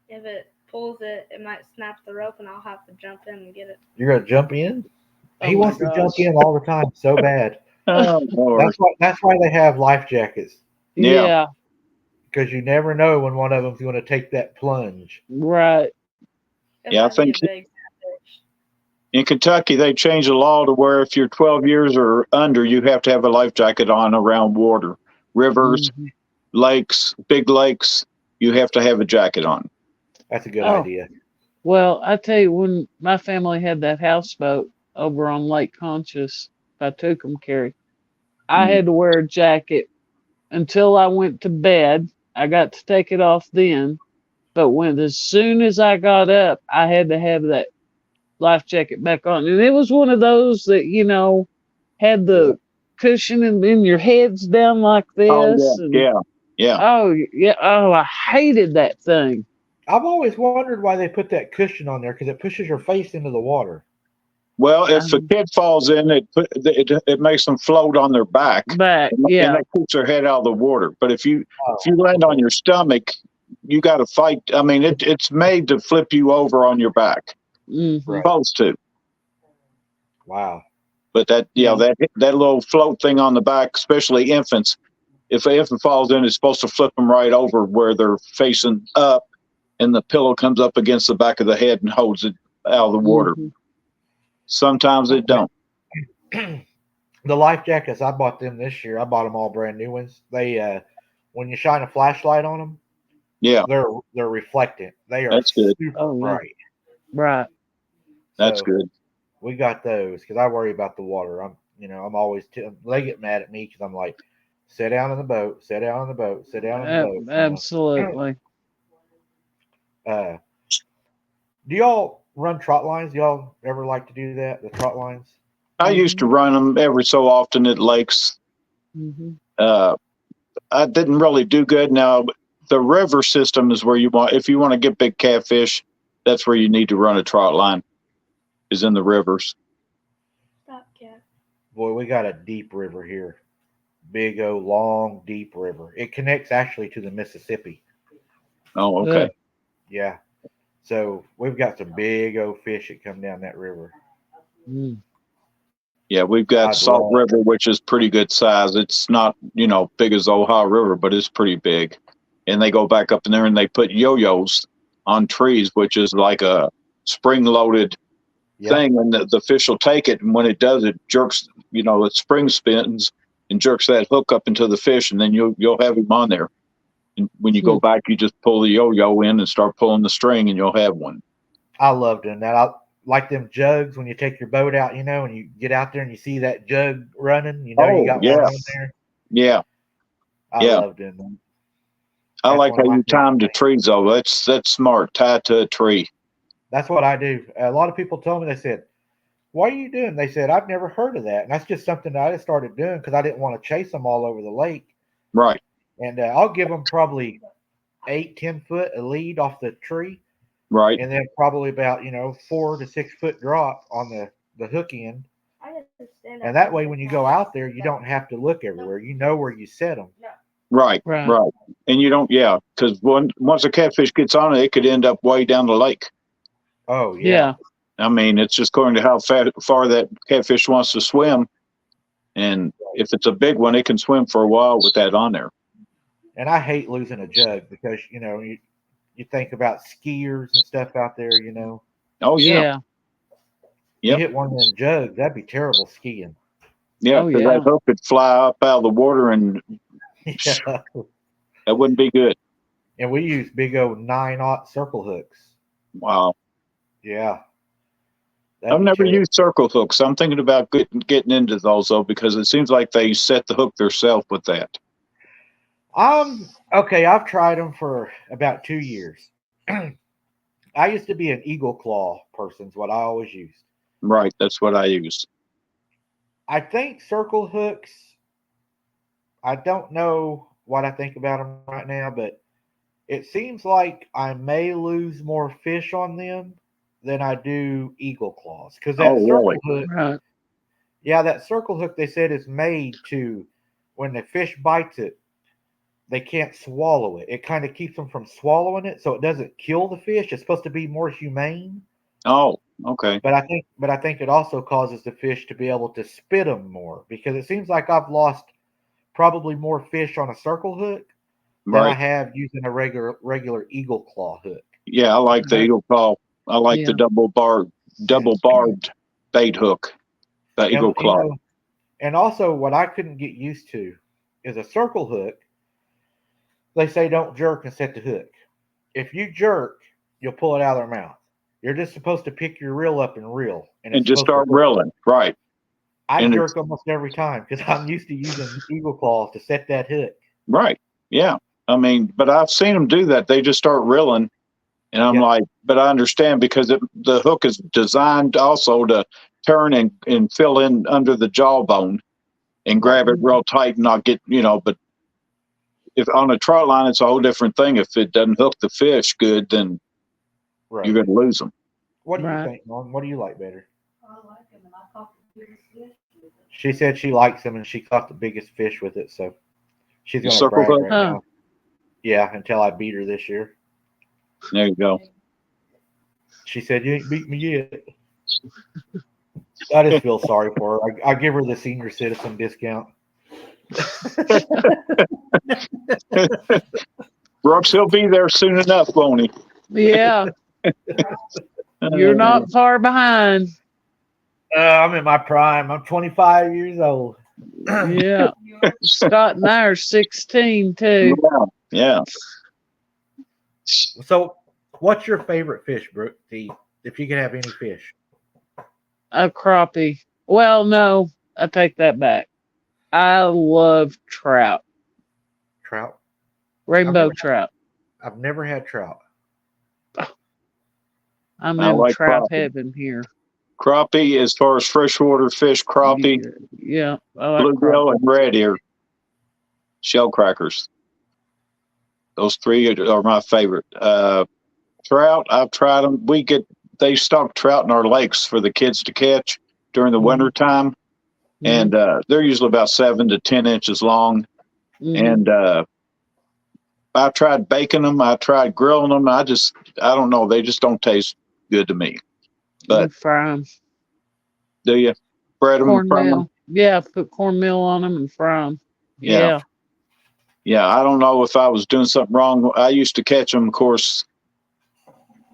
If it pulls it, it might snap the rope, and I'll have to jump in and get it. You're going to jump in? Oh He my wants to jump gosh. in all the time so bad. Oh, Lord. That's why they have life jackets, Yeah. Yeah, because you never know when one of them's going to take that plunge. right. It Yeah, I might be a think big fish. in Kentucky, they changed the law to where if you're 12 years or under, you have to have a life jacket on around water, rivers, Mhm. lakes, big lakes. You have to have a jacket on. That's a good Oh, idea. well, I tell you, when my family had that houseboat over on Lake Conscious, I took them, Carrie, I Mm. had to wear a jacket until I went to bed. I got to take it off then. But as soon as I got up, I had to have that life jacket back on. And it was one of those that, had the cushion and then your head's down like Oh, this. And yeah. Yeah. oh, yeah. Oh, I hated that thing. I've always wondered why they put that cushion on there, because it pushes your face into the water. Well, if a Um, kid falls in, it makes them float on their back, back. and Yeah. that keeps their head out of the water. But if you Oh, land on your stomach, you got to fight. I mean, it's made to flip you over on your back. Mhm. right. Supposed to. Wow. But that little float thing on the back, especially infants, if an infant falls in, it's supposed to flip them right over where they're facing up, and the pillow comes up against the back of the head and holds it out of the water. Mhm. Sometimes it don't. The life jackets, I bought them this year. I bought them all brand new ones. They, when you shine a flashlight on them, Yeah, they're reflectant. They are that's good. super Oh, yeah. bright. Right. That's So good. we got those because I worry about the water. I'm always they get mad at me because I'm like, sit down in the boat, sit down in the boat, sit down in the boat. Absolutely. Uh, do y'all run trot lines? Do y'all ever like to do that? The trot lines? I used to run them every so often at lakes. Mm-hmm. I didn't really do good. Now, the river system is where if you want to get big catfish, that's where you need to run a trot line, is in the rivers. Stop, cat. Boy, we got a deep river here. Big old long deep river. It connects actually to the Mississippi. Oh, okay. Yeah. So we've got some big old fish that come down that river. Mm. Yeah, we've got I'd Salt love River, which is pretty good size. It's not, big as the Ohio River, but it's pretty big. And they go back up in there and they put yo-yos on trees, which is like a spring-loaded Yep. thing. And the fish will take it, and when it does, it jerks, it spring spins and jerks that hook up into the fish, and then you'll have him on there. And when you go back, you just pull the yo-yo in and start pulling the string, and you'll have one. I love doing that. I like them jugs when you take your boat out, and you get out there and you see that jug running, you Oh, got yeah. one on there. Yeah. I Yeah. love doing them. I That's like one of how my you favorite timed the things. trees, though. That's smart. Tie it to a tree. That's what I do. A lot of people told me, they said, "What are you doing?" They said, "I've never heard of that." And that's just something that I just started doing because I didn't want to chase them all over the lake. Right. And I'll give them probably 8-10 foot a lead off the tree, Right. and then probably about 4 to 6 foot drop on the hook end. I get to stand And up that and way, sit when you down. go out there, you don't have to look everywhere. You know where you set them. Right. Right. Right. And you don't, because once a catfish gets on it, it could end up way down the lake. Oh yeah. Yeah. I mean, it's just according to how far that catfish wants to swim. And if it's a big one, it can swim for a while with that on there. And I hate losing a jug because you think about skiers and stuff out there. Oh, yeah. Yeah. You Yep. hit one of them jugs, that'd be terrible skiing. Yeah, Oh, because yeah. that hook could fly up out of the water, and Yeah. that wouldn't be good. And we use big old 9/0 circle hooks. Wow. Yeah. That'd I've be never terrible. used circle hooks. I'm thinking about getting into those, though, because it seems like they set the hook themselves with that. Okay. I've tried them for about 2 years. I used to be an eagle claw person. Is what I always used. Right. That's what I use. I think circle hooks. I don't know what I think about them right now, but it seems like I may lose more fish on them than I do eagle claws because Oh, that really? circle hook. Right. Yeah, that circle hook they said is made to when the fish bites it, they can't swallow it. It kind of keeps them from swallowing it, so it doesn't kill the fish. It's supposed to be more humane, Oh, okay. but I think it also causes the fish to be able to spit them more because it seems like I've lost probably more fish on a circle hook than I Right. have using a regular eagle claw hook. Yeah, I like the eagle claw. I like the Yeah. double barbed bait hook. The And, eagle claw. and also what I couldn't get used to is a circle hook. They say don't jerk and set the hook. If you jerk, you'll pull it out of their mouth. You're just supposed to pick your reel up and reel, and And it's just supposed to start hook. reeling. Right. I And jerk almost every time because I'm used to using eagle claws to set that hook. right. Yeah. I mean, but I've seen them do that. They just start reeling. And I'm Yeah. like, but I understand because the hook is designed also to turn and fill in under the jawbone and grab it real tight and not get, but if on a trout line, it's a whole different thing. If it doesn't hook the fish good, then Right. you're going to lose them. What do you Right. think, Norm? What do you like better? I like him, and I caught the biggest fish with it. She said she likes them and she caught the biggest fish with it, so she's The going to circle brag hook? right Huh. now. Yeah, until I beat her this year. There you go. She said, "You ain't beat me yet." I just feel sorry for her. I give her the senior citizen discount. Brooks, he'll be there soon enough, won't he? Yeah. You're not far behind. I'm in my prime. I'm 25 years old. Yeah. Scott and I are 16 too. Yeah. So, what's your favorite fish, Brooke, to eat, if you could have any fish? A crappie. Well, no, I take that back. I love trout. Trout. Rainbow trout. I've never had trout. I'm I in like trout crappie. heaven here. Crappie, as far as freshwater fish, crappie, Yeah, I like bluegill, crappie. and red ear, shell crackers. Those three are my favorite. Trout, I've tried them. They stock trout in our lakes for the kids to catch during the winter time. And they're usually about 7 to 10 inches long. Mhm. And I tried baking them. I tried grilling them. I don't know. They just don't taste good to me. But Fry 'em. do you bread them and fry 'em? Cornmeal. Yeah, put cornmeal on them and fry them. Yeah. Yeah, I don't know if I was doing something wrong. I used to catch them, of course.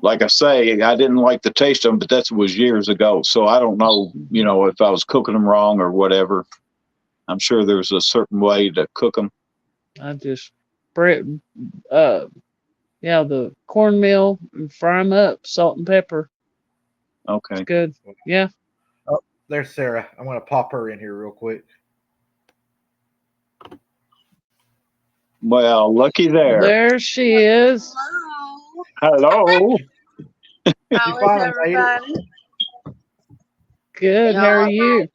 Like I say, I didn't like the taste of them, but that was years ago. So I don't know, if I was cooking them wrong or whatever. I'm sure there's a certain way to cook them. I just bread, the cornmeal and fry them up, salt and pepper. Okay. It's good. Yeah. Oh, there's Sarah. I'm going to pop her in here real quick. Well, looky there. There she is. Hello. How is everybody? Good. How are you?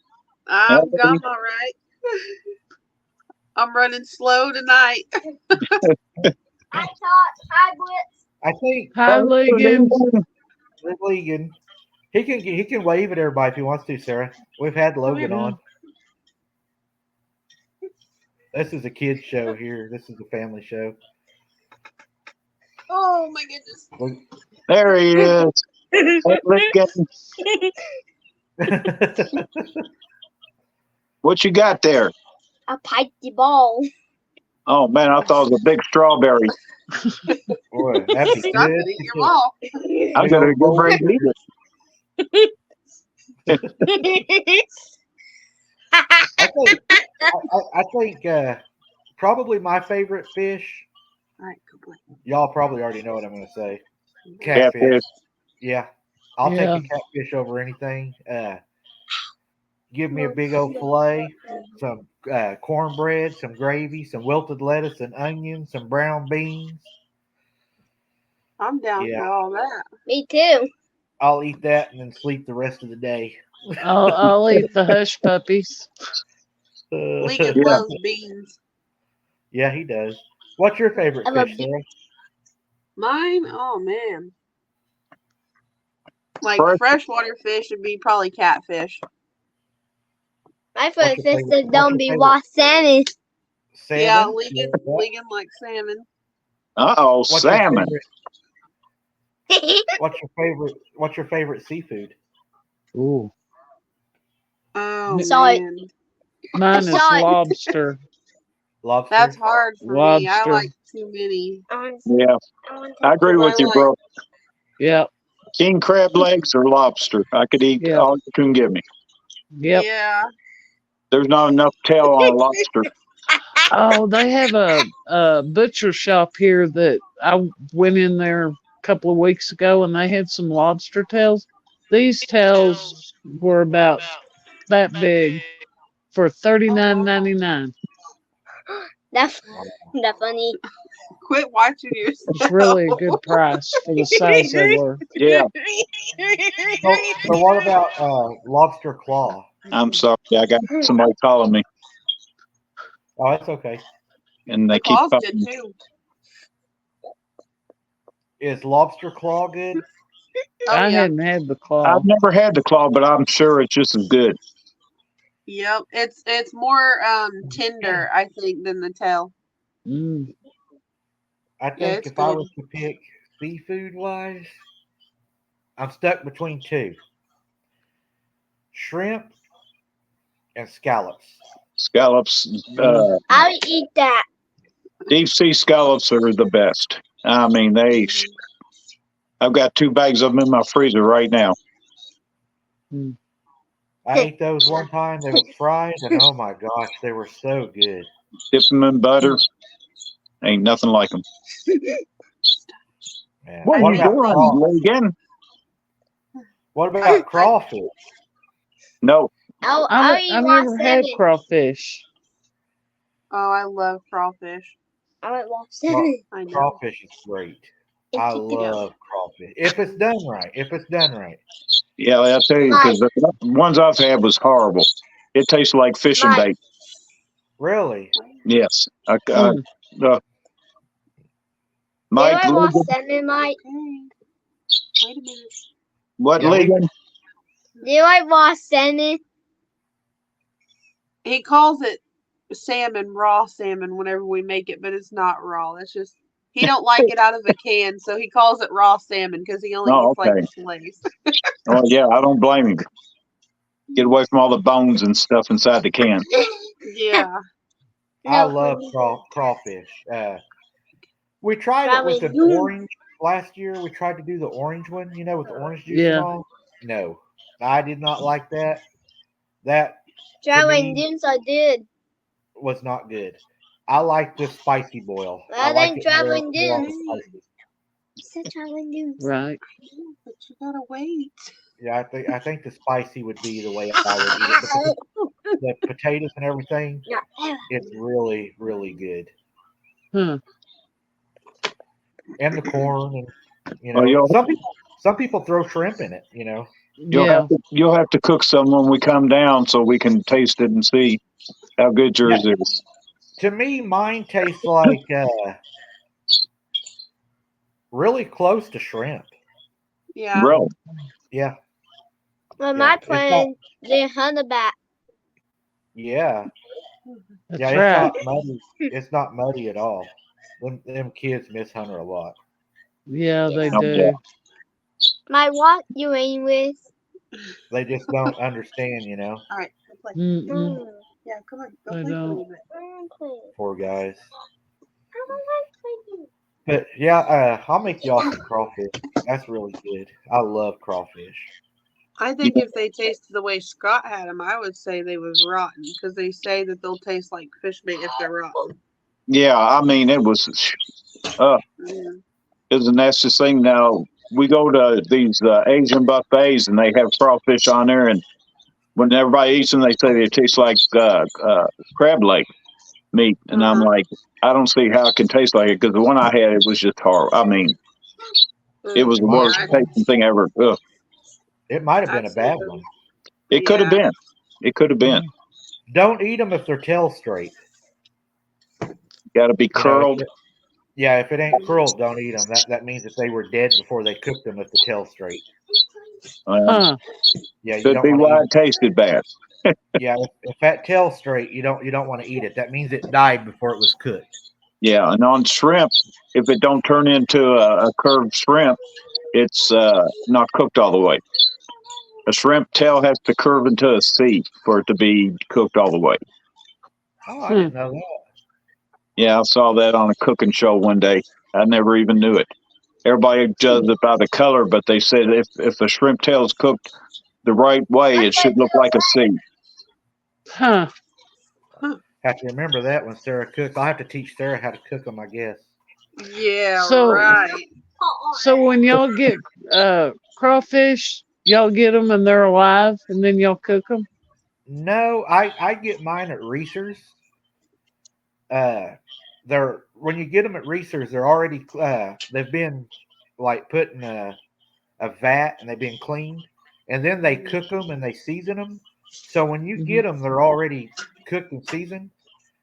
I'm all right. I'm running slow tonight. Hi, Tot. Hi, Blitz. I think Hi, Ligon. Ligon. He can wave at everybody if he wants to, Sarah. We've had Logan on. This is a kids show here. This is a family show. Oh my goodness. There he is. What you got there? A pikey ball. Oh man, I thought it was a big strawberry. Boy, that'd be Stop good. eating your ball. I'm gonna go bring it. I think probably my favorite fish. All right, go play. Y'all probably already know what I'm going to say. Catfish. Catfish. Yeah, I'll Yeah. take a catfish over anything. Give me a big old fillet, some cornbread, some gravy, some wilted lettuce and onions, some brown beans. I'm down for all that. Me too. I'll eat that and then sleep the rest of the day. I'll eat the hush puppies. Ligon Yeah. loves beans. Yeah, he does. What's your favorite I love fish, Sarah? Mine? Oh man. Like Fresh- freshwater fish would be probably catfish. My What's your favorite fish favorite- is don't what's be your washed salmon. Yeah, Salmon. Ligon likes salmon. Uh-oh, What's your salmon. What's your favorite seafood? Ooh, Oh Sorry. man, mine is Sorry. lobster. Lobster. that's hard for me. I Lobster. like too many. Yeah, I agree with you, bro. Yep. King crab legs or lobster. I could eat Yep. all you can give me. Yep. Yeah. There's not enough tail on a lobster. Oh, they have a butcher shop here that I went in there a couple of weeks ago, and they had some lobster tails. These tails were about that big for $39.99. That's funny. Quit watching yourself. It's really a good price for the size they were. Yeah, So what about lobster claw? I'm sorry. I got somebody calling me, Oh, that's okay. and they The keep claw's calling good me. too. Is lobster claw good? Oh I yeah. hadn't had the claw. I've never had the claw, but I'm sure it's just as good. Yep. It's more tender, I think, than the tail. Mm. I Yeah, think it's if I good. was to pick seafood wise, I'm stuck between two: shrimp and scallops. Scallops, I'll eat that. deep sea scallops are the best. I mean, I've got 2 bags of them in my freezer right now. Mm. I ate those one time. They was fried, and oh my gosh, they were so good. Dip them in butter. Ain't nothing like them. Man. What are What you about doing, Logan? What about crawfish? No, I'll eat I raw never had salmon. crawfish. Oh, I love crawfish. I like raw salmon. I know. Crawfish is great. I love crawfish if it's done right. If it's done right. yeah, I'll tell you, because the ones I've had was horrible. It tastes like fishing Mike. bait. Really? Yes. Mm. Mike, Do I raw Logan, salmon, Mike? Okay. Wait a minute. what, Yeah, Logan? Do I raw salmon? He calls it salmon, raw salmon, whenever we make it, but it's not raw. It's just he don't like it out of a can, so he calls it raw salmon because he only Oh, eats like okay. fillets. Oh, yeah, I don't blame him. Get away from all the bones and stuff inside the can. Yeah. I No, love honey. crawfish. We tried it with an Ramen. orange last year. We tried to do the orange one, with the orange juice and Yeah. all. No, I did not like that. That to Traveling me dunes are good. was not good. I like the spicy boil. I Rather like than it more traveling on dunes. the spicy. You said traveling dunes. Right. But you gotta wait. Yeah, I think the spicy would be the way I would eat it. But the potatoes and everything, it's really, really good. Huh. And the corn, and Well, some people throw shrimp in it. Yeah. you'll have to cook some when we come down so we can taste it and see how good yours is. To me, mine tastes like really close to shrimp. Yeah. Really? Yeah, Well, yeah. my It's not, plan, the hunterback. yeah, That's yeah. It's right. not muddy. It's not muddy at all. Them kids miss Hunter a lot. Yeah, they Yeah. Oh, do. yeah. My what you ain't with? They just don't understand, All right. Go play. Mm-mm. Mm. Yeah, come on. Go I play for a don't. little bit. Poor guys. I don't like playing. But yeah, I'll make y'all some crawfish. That's really good. I love crawfish. I think if they tasted the way Scott had them, I would say they was rotten because they say that they'll taste like fish bait if they're rotten. Yeah, I mean, it was Yeah. the nastiest thing. Now, we go to these Asian buffets and they have crawfish on there, and when everybody eats them, they say they taste like crab leg meat. And I'm like, I don't see how it can taste like it because the one I had, it was just horrible. I mean, it was the worst tasting thing ever. Ugh. It might have been I'd a say bad so. one. It could have Yeah. been. It could have been. Don't eat them if they're tail straight. Got to be curled. If it ain't curled, don't eat them. That means that they were dead before they cooked them if the tail's straight. Huh. Yeah, you Could don't be want to why eat it tasted bad. Yeah, if that tail's straight, you don't want to eat it. That means it died before it was cooked. Yeah, and on shrimp, if it don't turn into a curved shrimp, it's not cooked all the way. A shrimp tail has to curve into a C for it to be cooked all the way. Oh, I didn't know that. Yeah, I saw that on a cooking show one day. I never even knew it. Everybody judged it by the color, but they said if a shrimp tail is cooked the right way, it should look like a C. Huh. Have to remember that when Sarah cooks. I'll have to teach Sarah how to cook them, I guess. Yeah, So- right. So when y'all get crawfish, y'all get them and they're alive, and then y'all cook them. No, I get mine at Reese's. They're when you get them at Reese's, they're already they've been like put in a vat and they've been cleaned, and then they cook them and they season them. So when you get them, they're already cooked and seasoned.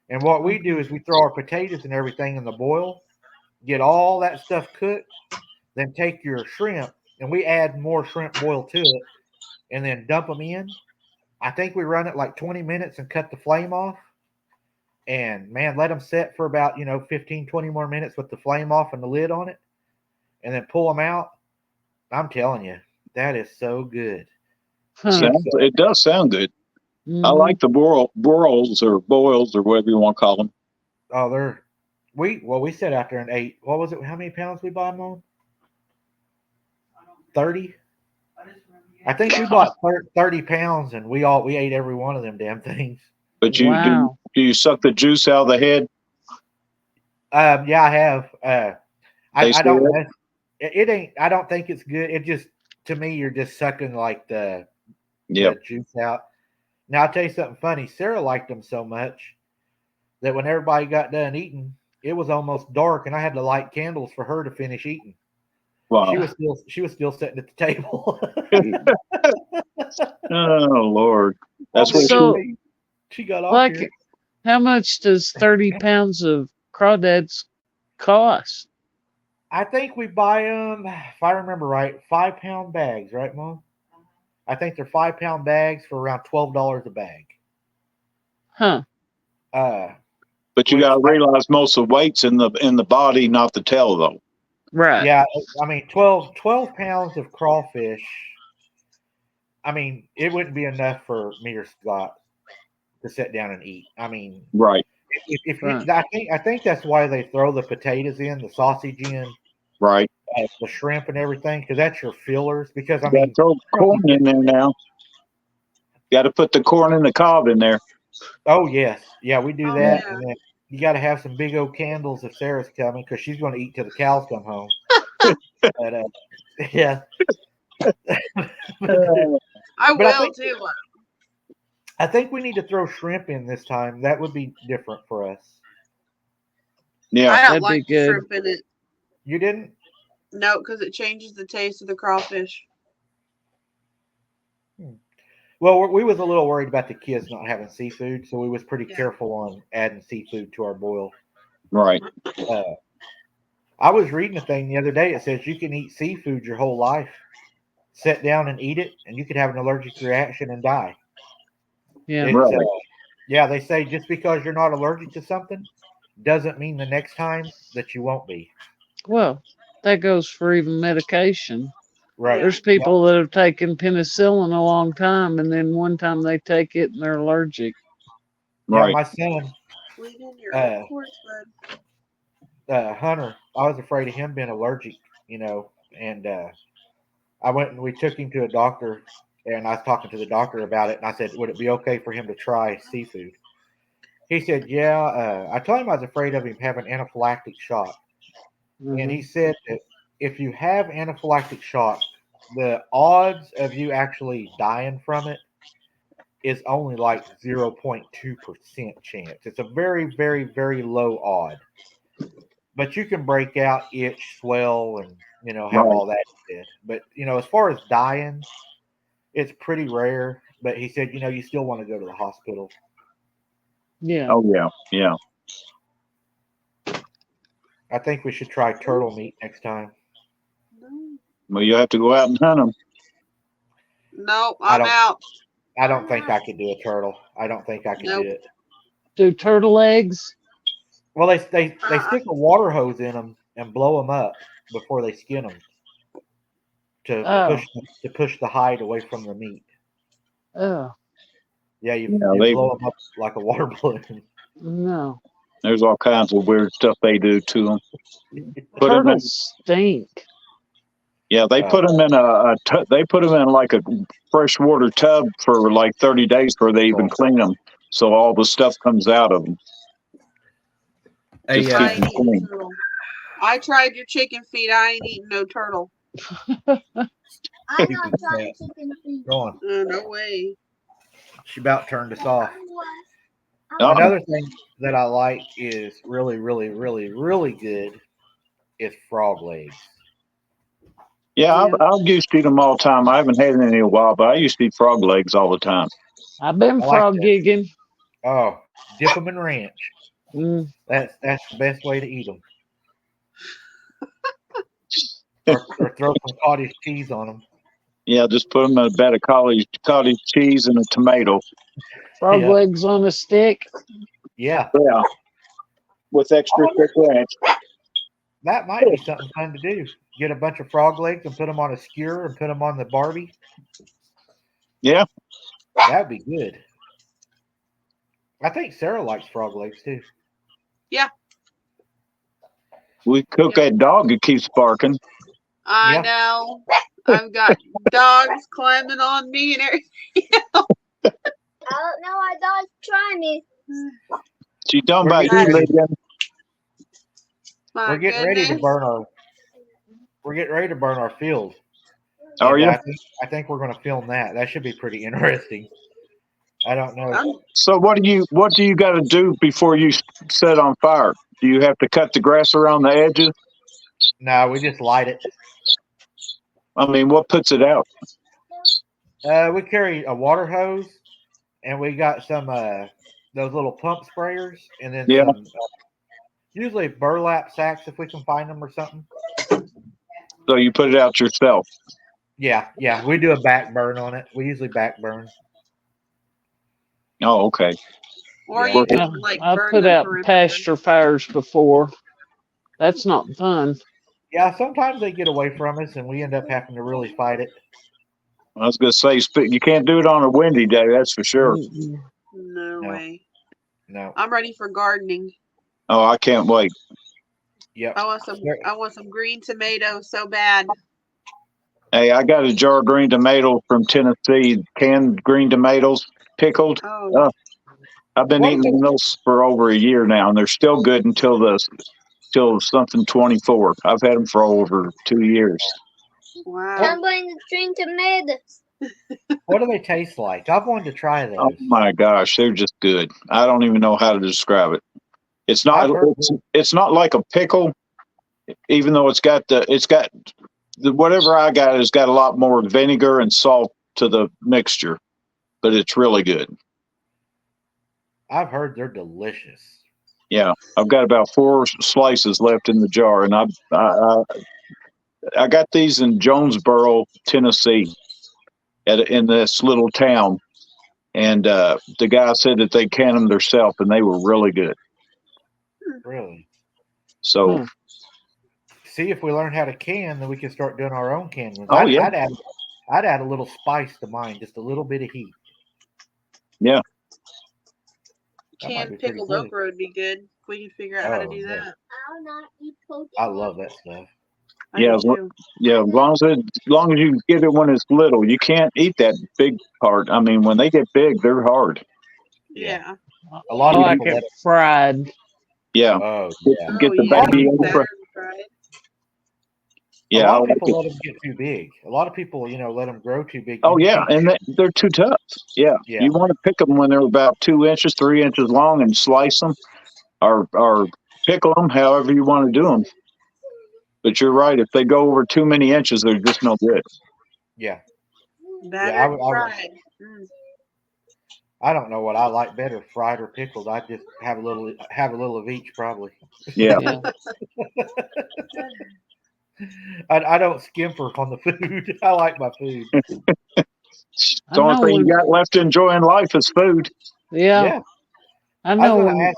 And what we do is we throw our potatoes and everything in the boil, get all that stuff cooked, then take your shrimp and we add more shrimp boil to it, and then dump them in. I think we run it like 20 minutes and cut the flame off. And man, let them set for about 15, 20 more minutes with the flame off and the lid on it, and then pull them out. I'm telling you, that is so good. Huh. It does sound good. I like the boils or whatever you want to call them. Oh, we sat out there and ate. What was it? How many pounds we bought them on? 30. I think we bought 30 pounds, and we ate every one of them damn things. But do you suck the juice out of the head? Yeah, I have. I don't. Good? It ain't. I don't think it's good. It just, to me, you're just sucking like the juice out. Now I'll tell you something funny. Sarah liked them so much that when everybody got done eating, it was almost dark, and I had to light candles for her to finish eating. Wow. She was still sitting at the table. Oh Lord, that's what she got off Like, here. how much does 30 pounds of crawdads cost? I think we buy them, if I remember right, 5-pound bags, right, Mom? I think they're 5-pound bags for around $12 a bag. Huh. But you got to realize most of the weight's in the body, not the tail, though. Right. Yeah, I mean, 12 pounds of crawfish. I mean, it wouldn't be enough for me or Scott to sit down and eat. I mean, right. If you, I think that's why they throw the potatoes in, the sausage in, right, the shrimp and everything, because that's your fillers. Because I mean, mean, throw corn in there now. Got to put the corn and the cob in there. Oh yes, yeah, we do that, Yeah. and then you got to have some big old candles if Sarah's coming, because she's going to eat till the cows come home. But yeah, I will too. I think we need to throw shrimp in this time. That would be different for us. Yeah, I don't that'd like be good. shrimp in it. You didn't? No, because it changes the taste of the crawfish. Well, we was a little worried about the kids not having seafood, so we was pretty careful on adding seafood to our boil. Right. I was reading a thing the other day. It says you can eat seafood your whole life, sit down and eat it, and you could have an allergic reaction and die. Yeah. Right. Yeah, they say just because you're not allergic to something doesn't mean the next time that you won't be. Well, that goes for even medication. Right. There's people that have taken penicillin a long time, and then one time they take it and they're allergic. Yeah, Right. my son, Hunter, I was afraid of him being allergic, and I went and we took him to a doctor, and I was talking to the doctor about it, and I said, would it be okay for him to try seafood? He said, yeah. I told him I was afraid of him having anaphylactic shock. And he said that if you have anaphylactic shock, the odds of you actually dying from it is only like 0.2% chance. It's a very, very, very low odd. But you can break out, itch, swell, and have all that shit. But as far as dying, it's pretty rare. But he said, you still want to go to the hospital. Yeah. Oh yeah, yeah. I think we should try turtle meat next time. Well, you have to go out and hunt them. No, I'm out. I don't think I could do a turtle. I don't think I could Nope. do it. Do turtle eggs? Well, they Uh-uh. stick a water hose in them and blow them up before they skin them to Oh, push the hide away from the meat. oh, Yeah, You you know, they blow them up like a water balloon. no. there's all kinds of weird stuff they do to them. Put 'em in, Turtles stink. yeah, they put them in they put them in like a freshwater tub for like 30 days before they even clean them, so all the stuff comes out of them. Just Hey, keep I them ain't eating clean. turtle. I tried your chicken feet. I ain't eating no turtle. I'm not trying chicken feet. go on. No way. She about turned us off. Oh, Another thing that I like is really, really, really, really good is frog legs. yeah, Yeah. I used to eat them all the time. I haven't had any in a while, but I used to eat frog legs all the time. I've been I like frog that. gigging. Oh, dip them in ranch. Mm, That's the best way to eat them. Or throw some cottage cheese on them. Yeah, just put them in a bed of cottage cheese and a tomato. frog Yeah. legs on a stick. Yeah, Yeah, with extra thick ranch. that might be something fun to do. Get a bunch of frog legs and put them on a skewer and put them on the Barbie. Yeah, That'd be good. I think Sarah likes frog legs too. we cook Yep. that dog that keeps barking. I Yeah. know. I've got dogs climbing on me and everything. I don't know why dogs try me. She's talking We're about you, getting ready. Lydia. My We're getting ready to goodness. burn our. We're getting ready to burn our field. Are And you? I think we're going to film that. That should be pretty interesting. I don't know. I'm, So what do you got to do before you set it on fire? Do you have to cut the grass around the edges? No, we just light it. I mean, what puts it out? We carry a water hose, and we got some those little pump sprayers, and then Yeah. some usually burlap sacks if we can find them or something. So you put it out yourself. Yeah, we do a back burn on it. We usually back burn. Oh, okay. or Yeah. you can I've burn put the out perimeter. pasture fires before. That's not fun. Yeah, sometimes they get away from us, and we end up having to really fight it. I was gonna say you can't do it on a windy day. That's for sure. Mm-mm. No No. way. No. I'm ready for gardening. Oh, I can't wait. Yep. I want some green tomatoes so bad. Hey, I got a jar of green tomatoes from Tennessee, canned green tomatoes, pickled. Oh, I've been What eating those for over a year now, and they're still good until something 24. I've had them for over 2 years. wow. I'm going to drink tomatoes. What do they taste like? I've wanted to try those. Oh my gosh, they're just good. I don't even know how to describe it. It's not I've heard- it's not like a pickle, even though it's got whatever I got has got a lot more vinegar and salt to the mixture, but it's really good. I've heard they're delicious. Yeah, I've got about 4 slices left in the jar, and I got these in Jonesboro, Tennessee, in this little town, and the guy said that they can them themselves, and they were really good. Really. So, Hmm. See, if we learn how to can, then we can start doing our own canned ones. Oh, yeah. I'd add a little spice to mine, just a little bit of heat. yeah, That might be Canned pretty pickled good. okra would be good. We can figure out how to Oh, do yeah. that. I'll not eat potato. I love that stuff. I Yeah, do too. yeah. As long as you get it when it's little, you can't eat that big part. I mean, when they get big, they're hard. Yeah. A lot I of like people it let it. fried. Yeah, Oh, get, yeah. get the yeah. baby people- okra. Saturn fried. Yeah, a I lot of like people it. let them get too big. A lot of people, let them grow too big. Oh yeah, and they're too tough. Yeah, Yeah. you want to pick them when they're about 2 inches, 3 inches long, and slice them, or pickle them, however you want to do them. But you're right. If they go over too many inches, they're just no good. Yeah. Battered would- fried. Mm. I don't know what I like better, fried or pickled. I just have a little of each, probably. Yeah. Yeah. I don't skimper on the food. I like my food. It's the only know thing when, you got left enjoying life is food. yeah, I I was know going to ask.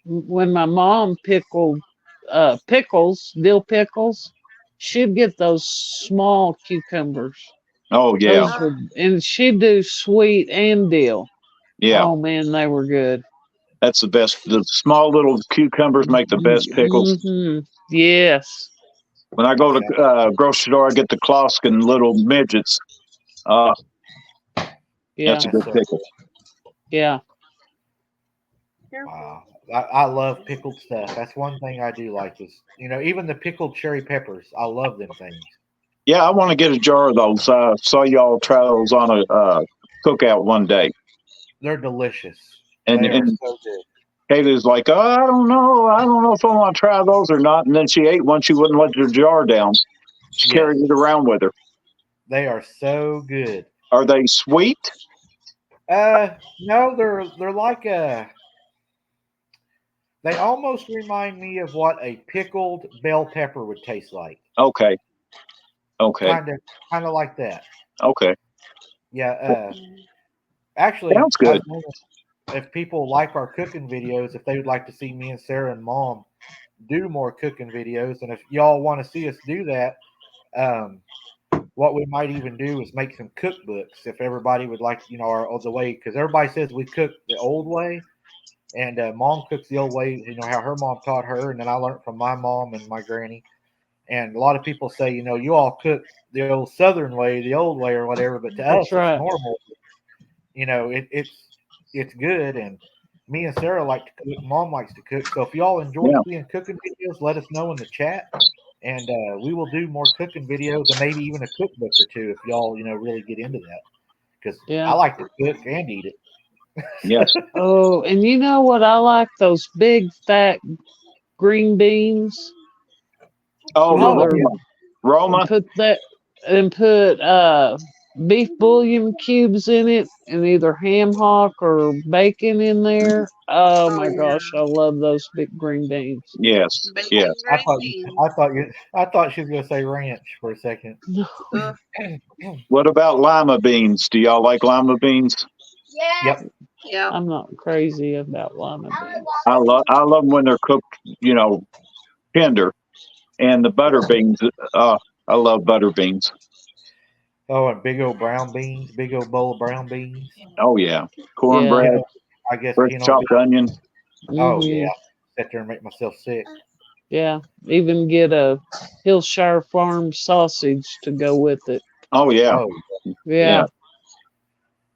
when my mom pickled pickles, dill pickles, she'd get those small cucumbers. Oh yeah, Those were, and she'd do sweet and dill. yeah. Oh man, they were good. That's the best. The small little cucumbers make the best pickles. Hmm. Yes. When I go to grocery store, I get the Kloskin little midgets. Uh, Yeah. that's a good pickle. Yeah. Wow. I love pickled stuff. That's one thing I do like is, even the pickled cherry peppers. I love them things. Yeah, I want to get a jar of those. I saw y'all try those on a cookout one day, They're delicious. and They are so good. Kayla's like, "Oh, I don't know if I want to try those or not." And then she ate one. She wouldn't let the jar down. She Yes. carried it around with her. They are so good. Are they sweet? No, they're like they almost remind me of what a pickled bell pepper would taste like. Okay. Kind of like that. Okay. Yeah. Actually, Sounds I good. was wondering if people like our cooking videos, if they would like to see me and Sarah and Mom do more cooking videos, and if y'all want to see us do that, what we might even do is make some cookbooks. If everybody would like, the way, because everybody says we cook the old way, and Mom cooks the old way. How her mom taught her, and then I learned from my mom and my granny. And a lot of people say, you all cook the old Southern way, the old way, or whatever. But to us, right. it's normal. It's good. And me and Sarah like to cook. Mom likes to cook. So if y'all enjoy seeing cooking videos, let us know in the chat, and we will do more cooking videos and maybe even a cookbook or two if y'all really get into that. Because I like to cook and eat it. Yes. Oh, and you know what I like? Those big fat green beans. Oh, Roma. And put beef bouillon cubes in it, and either ham hock or bacon in there. Oh my gosh, I love those big green beans. Yes. Bacon Yes. I thought she was gonna say ranch for a second. What about lima beans? Do y'all like lima beans? Yep. Yeah. I'm not crazy about lima beans. I love them when they're cooked, tender. And the butter beans. I love butter beans. Oh, and big old brown beans, big old bowl of brown beans. Oh yeah, cornbread. Yeah. I guess Fresh chopped onion. Oh Mhm. yeah, sit there and make myself sick. Yeah, even get a Hillshire Farm sausage to go with it. Oh yeah. Oh, Yeah.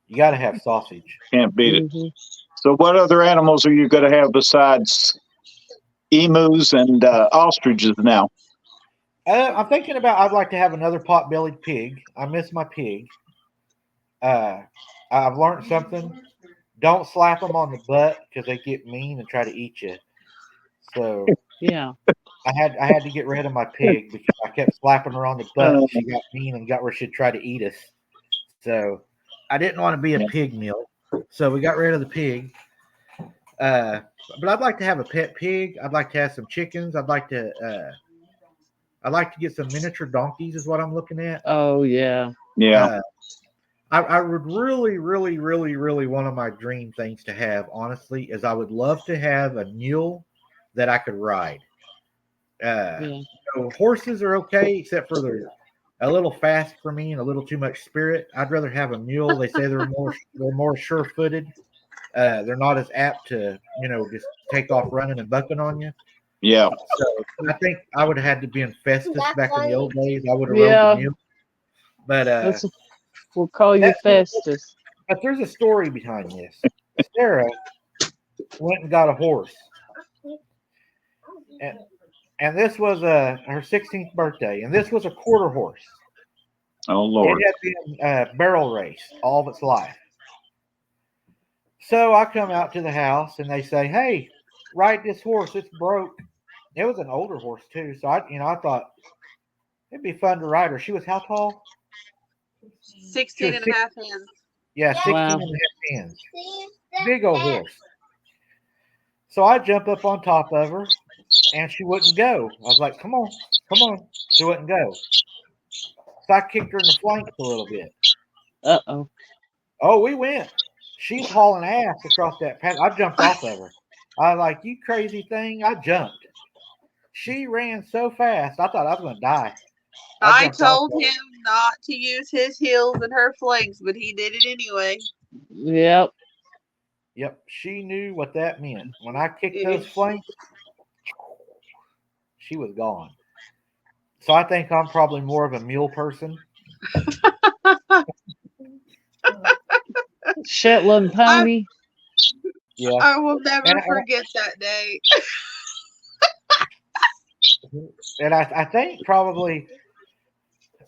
you got to have sausage. Can't beat it. Mhm. So, what other animals are you going to have besides emus and ostriches now? I'm thinking about. I'd like to have another pot-bellied pig. I miss my pig. I've learned something. Don't slap them on the butt because they get mean and try to eat you. So Yeah. I had to get rid of my pig because I kept slapping her on the butt. And she got mean and got where she'd try to eat us. So I didn't want to be a pig meal. So we got rid of the pig. But I'd like to have a pet pig. I'd like to have some chickens. I'd like to get some miniature donkeys. Is what I'm looking at. Oh yeah. Yeah. I would really, really, really, really one of my dream things to have, honestly, is I would love to have a mule that I could ride. Horses are okay, except for they're a little fast for me and a little too much spirit. I'd rather have a mule. They say they're more sure-footed. They're not as apt to just take off running and bucking on you. Yeah. So I think I would have had to be in Festus back in the old days. I would have rode the mule. But we'll call you Festus. But there's a story behind this. Sarah went and got a horse, and this was her 16th birthday, and this was a quarter horse. Oh Lord! It had been barrel raced all of its life. So I come out to the house, and they say, "Hey, ride this horse. It's broke." It was an older horse too, so I thought it'd be fun to ride her. She was how tall? 16 and a half hands. Yeah, 16 and a half hands. Big old horse. So I jump up on top of her, and she wouldn't go. I was like, come on. She wouldn't go. So I kicked her in the flanks a little bit. Uh-oh. Oh, we went. She's hauling ass across that path. I jumped off of her. I was like, you crazy thing. I jumped. She ran so fast. I thought I was going to die. I jumped off told of her. him not to use his heels and her flanks, but he did it anyway. Yep. Yep. She knew what that meant. When I kicked those flanks, she was gone. So I think I'm probably more of a mule person. Shetland pony. Yeah. I will never And I- forget that day. And I think probably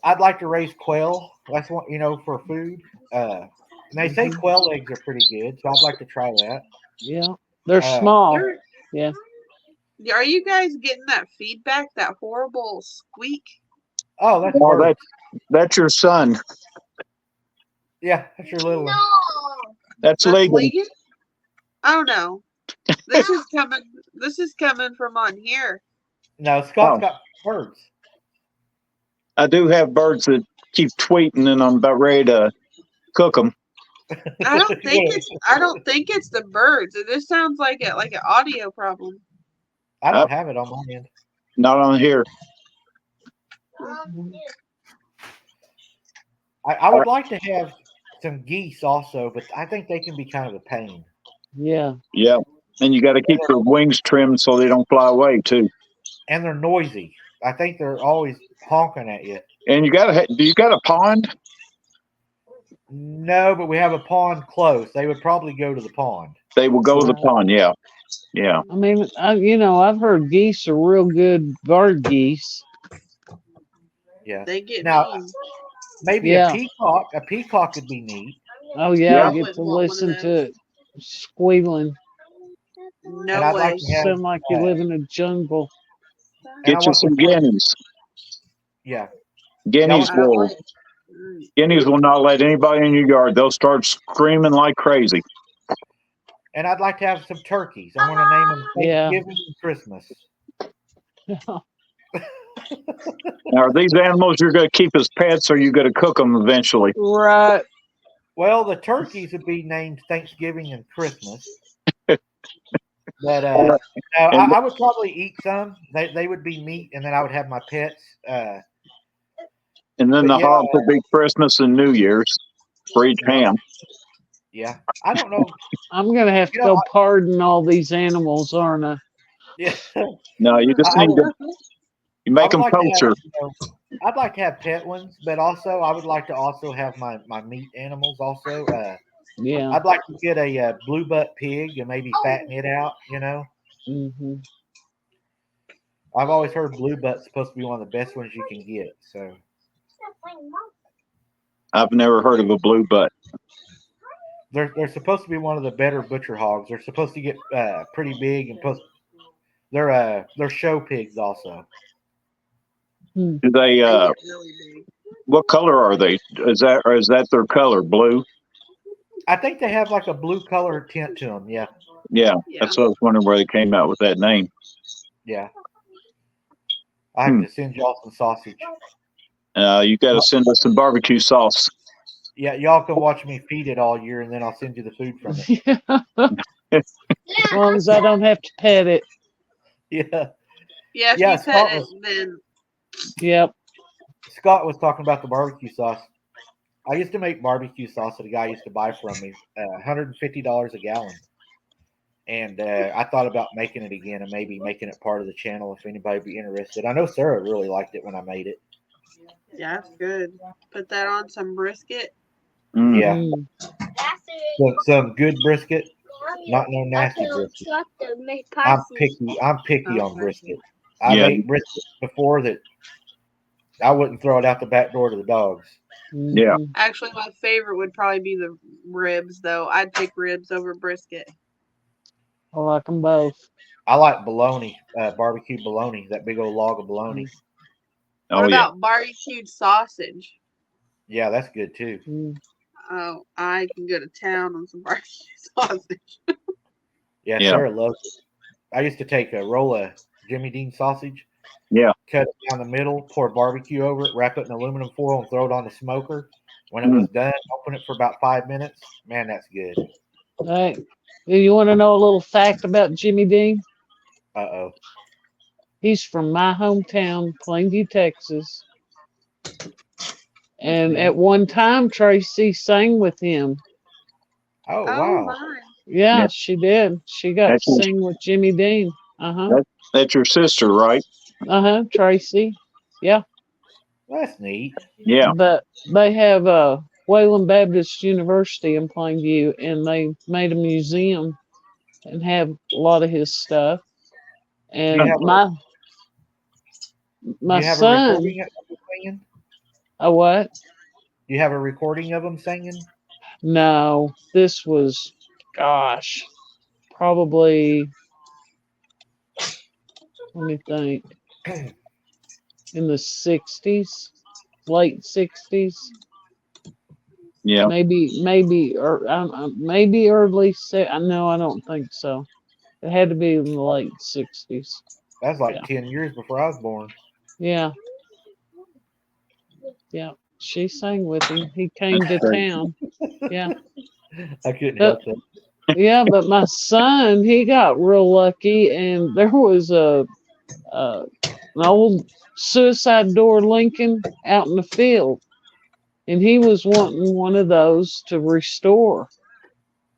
I'd like to raise quail. That's what, for food. And they say quail eggs are pretty good, so I'd like to try that. Yeah. They're small. You're- Yeah. Are you guys getting that feedback? That horrible squeak? Oh, that's Oh, birds. that's your son. Yeah, that's your little one. That's legal. Legal? Oh no. This is coming. This is coming from on here. No, Scott's Oh. got birds. I do have birds that keep tweeting, and I'm about ready to cook them. I don't think it's. I don't think it's the birds. This sounds like an audio problem. I don't have it on my end. Not on here. I would like to have some geese also, but I think they can be kind of a pain. Yeah. Yeah, and you got to keep their wings trimmed so they don't fly away too. And they're noisy. I think they're always honking at you. And you got to. Do you got a pond? No, but we have a pond close. They would probably go to the pond. They will go to the pond. Yeah, yeah. I mean, I've heard geese are real good bird geese. Yeah. They get Now, mean. maybe Yeah. a peacock. A peacock would be neat. Oh yeah, Yeah. I get to listen to it squealing. No And I'd way. like to have, Sound like you live in a jungle. and I Get you want some to- guineas. Yeah. Guineas Yeah, will. Guineas will not let anybody in your yard. They'll start screaming like crazy. And I'd like to have some turkeys. I want to name them Yeah. Thanksgiving and Christmas. Now, are these animals you're going to keep as pets, or are you going to cook them eventually? Right. Well, the turkeys would be named Thanksgiving and Christmas. But no, I would probably eat some. They would be meat, and then I would have my pets. And then But the yeah. hogs will be Christmas and New Year's for each ham. Yeah, I don't know. I'm gonna have to You know, go pardon all these animals, aren't I? Yeah, No, you just I need to. You make I them would like to kosher. have, I'd like to have pet ones, but also I would like to also have my meat animals also. Yeah. I'd like to get a blue butt pig and maybe fatten it out. Hmm. I've always heard blue butt's supposed to be one of the best ones you can get. So I've never heard of a blue butt. they're supposed to be one of the better butcher hogs. They're supposed to get pretty big and they're show pigs also. Do they? They get really big. What color are they? Is that their color? Blue? I think they have like a blue color tint to them. Yeah, Yeah, Yeah. that's what I was wondering where they came out with that name. yeah. I have to send y'all some sausage. You got to send us some barbecue sauce. Yeah, y'all can watch me feed it all year, and then I'll send you the food from it. As long as I don't have to pet it. Yeah. Yeah, if Yeah, you Scott pet it, was- then Yep. Scott was talking about the barbecue sauce. I used to make barbecue sauce that a guy used to buy from me, $150 a gallon. And I thought about making it again and maybe making it part of the channel if anybody would be interested. I know Sarah really liked it when I made it. yeah, it's good. Put that on some brisket. Mm. Yeah. Mm. Some good brisket, not no nasty brisket. I'm picky. I'm picky on Okay. brisket. I've Yeah. ate brisket before that I wouldn't throw it out the back door to the dogs. Yeah. Mhm. Actually, my favorite would probably be the ribs, though. I'd pick ribs over brisket. I like them both. I like bologna, barbecue bologna, that big old log of bologna. What Oh yeah. about barbecued sausage? Yeah, that's good too. Mm. Oh, I can go to town on some barbecue sausage. Yeah, Yeah. Sarah loves it. I used to take a roll of Jimmy Dean sausage, Yeah. cut it down the middle, pour barbecue over it, wrap it in aluminum foil, and throw it on the smoker. When it was done, open it for about 5 minutes. Man, that's good. All right. You want to know a little fact about Jimmy Dean? Uh-oh. He's from my hometown, Plainview, Texas. And at one time, Tracy sang with him. Oh, Oh wow. my. Yeah, Yeah. she did. She got That's to sing with Jimmy Dean. That's your sister, right? Tracy. Yeah. That's neat. Yeah. But they have Wayland Baptist University in Plainview, and they made a museum and have a lot of his stuff. And You have my you have a son, recording of them singing? a what? You have a recording of them singing? No, this was, gosh, probably, let me think, in the 60s, late 60s, Yeah. maybe early. No, I don't think so. It had to be in the late 60s. That's like Yeah. 10 years before I was born. Yeah. Yeah. She sang with him. He came That's to great. town. Yeah. I couldn't But help it. yeah, but my son, he got real lucky, and there was an old suicide door Lincoln out in the field, and he was wanting one of those to restore.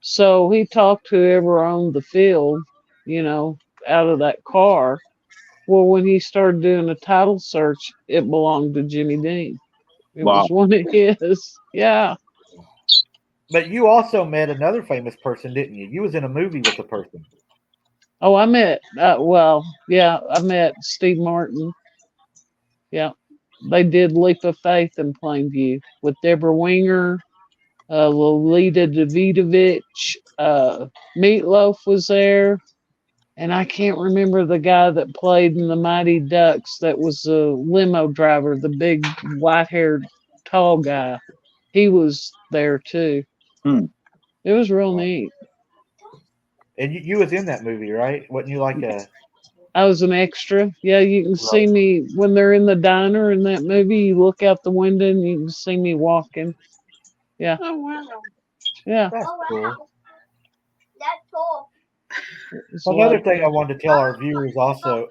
So he talked to whoever owned the field, out of that car. Well, when he started doing a title search, it belonged to Jimmy Dean. It Wow. was one of his. Yeah. But you also met another famous person, didn't you? You was in a movie with a person. Oh, I met, I met Steve Martin. Yeah. They did Leap of Faith in Plainview with Deborah Winger, Lolita Davidovich, Meatloaf was there. And I can't remember the guy that played in the Mighty Ducks that was a limo driver, the big white haired tall guy. He was there too. Hmm. It was real Wow. neat. And you was in that movie, right? Wasn't you like a... I was an extra. Yeah, you can see me when they're in the diner in that movie. You look out the window and you can see me walking. Yeah, Oh wow. yeah. That's Oh, cool. wow. That's cool. It's Well, another like, thing I wanted to tell our viewers also,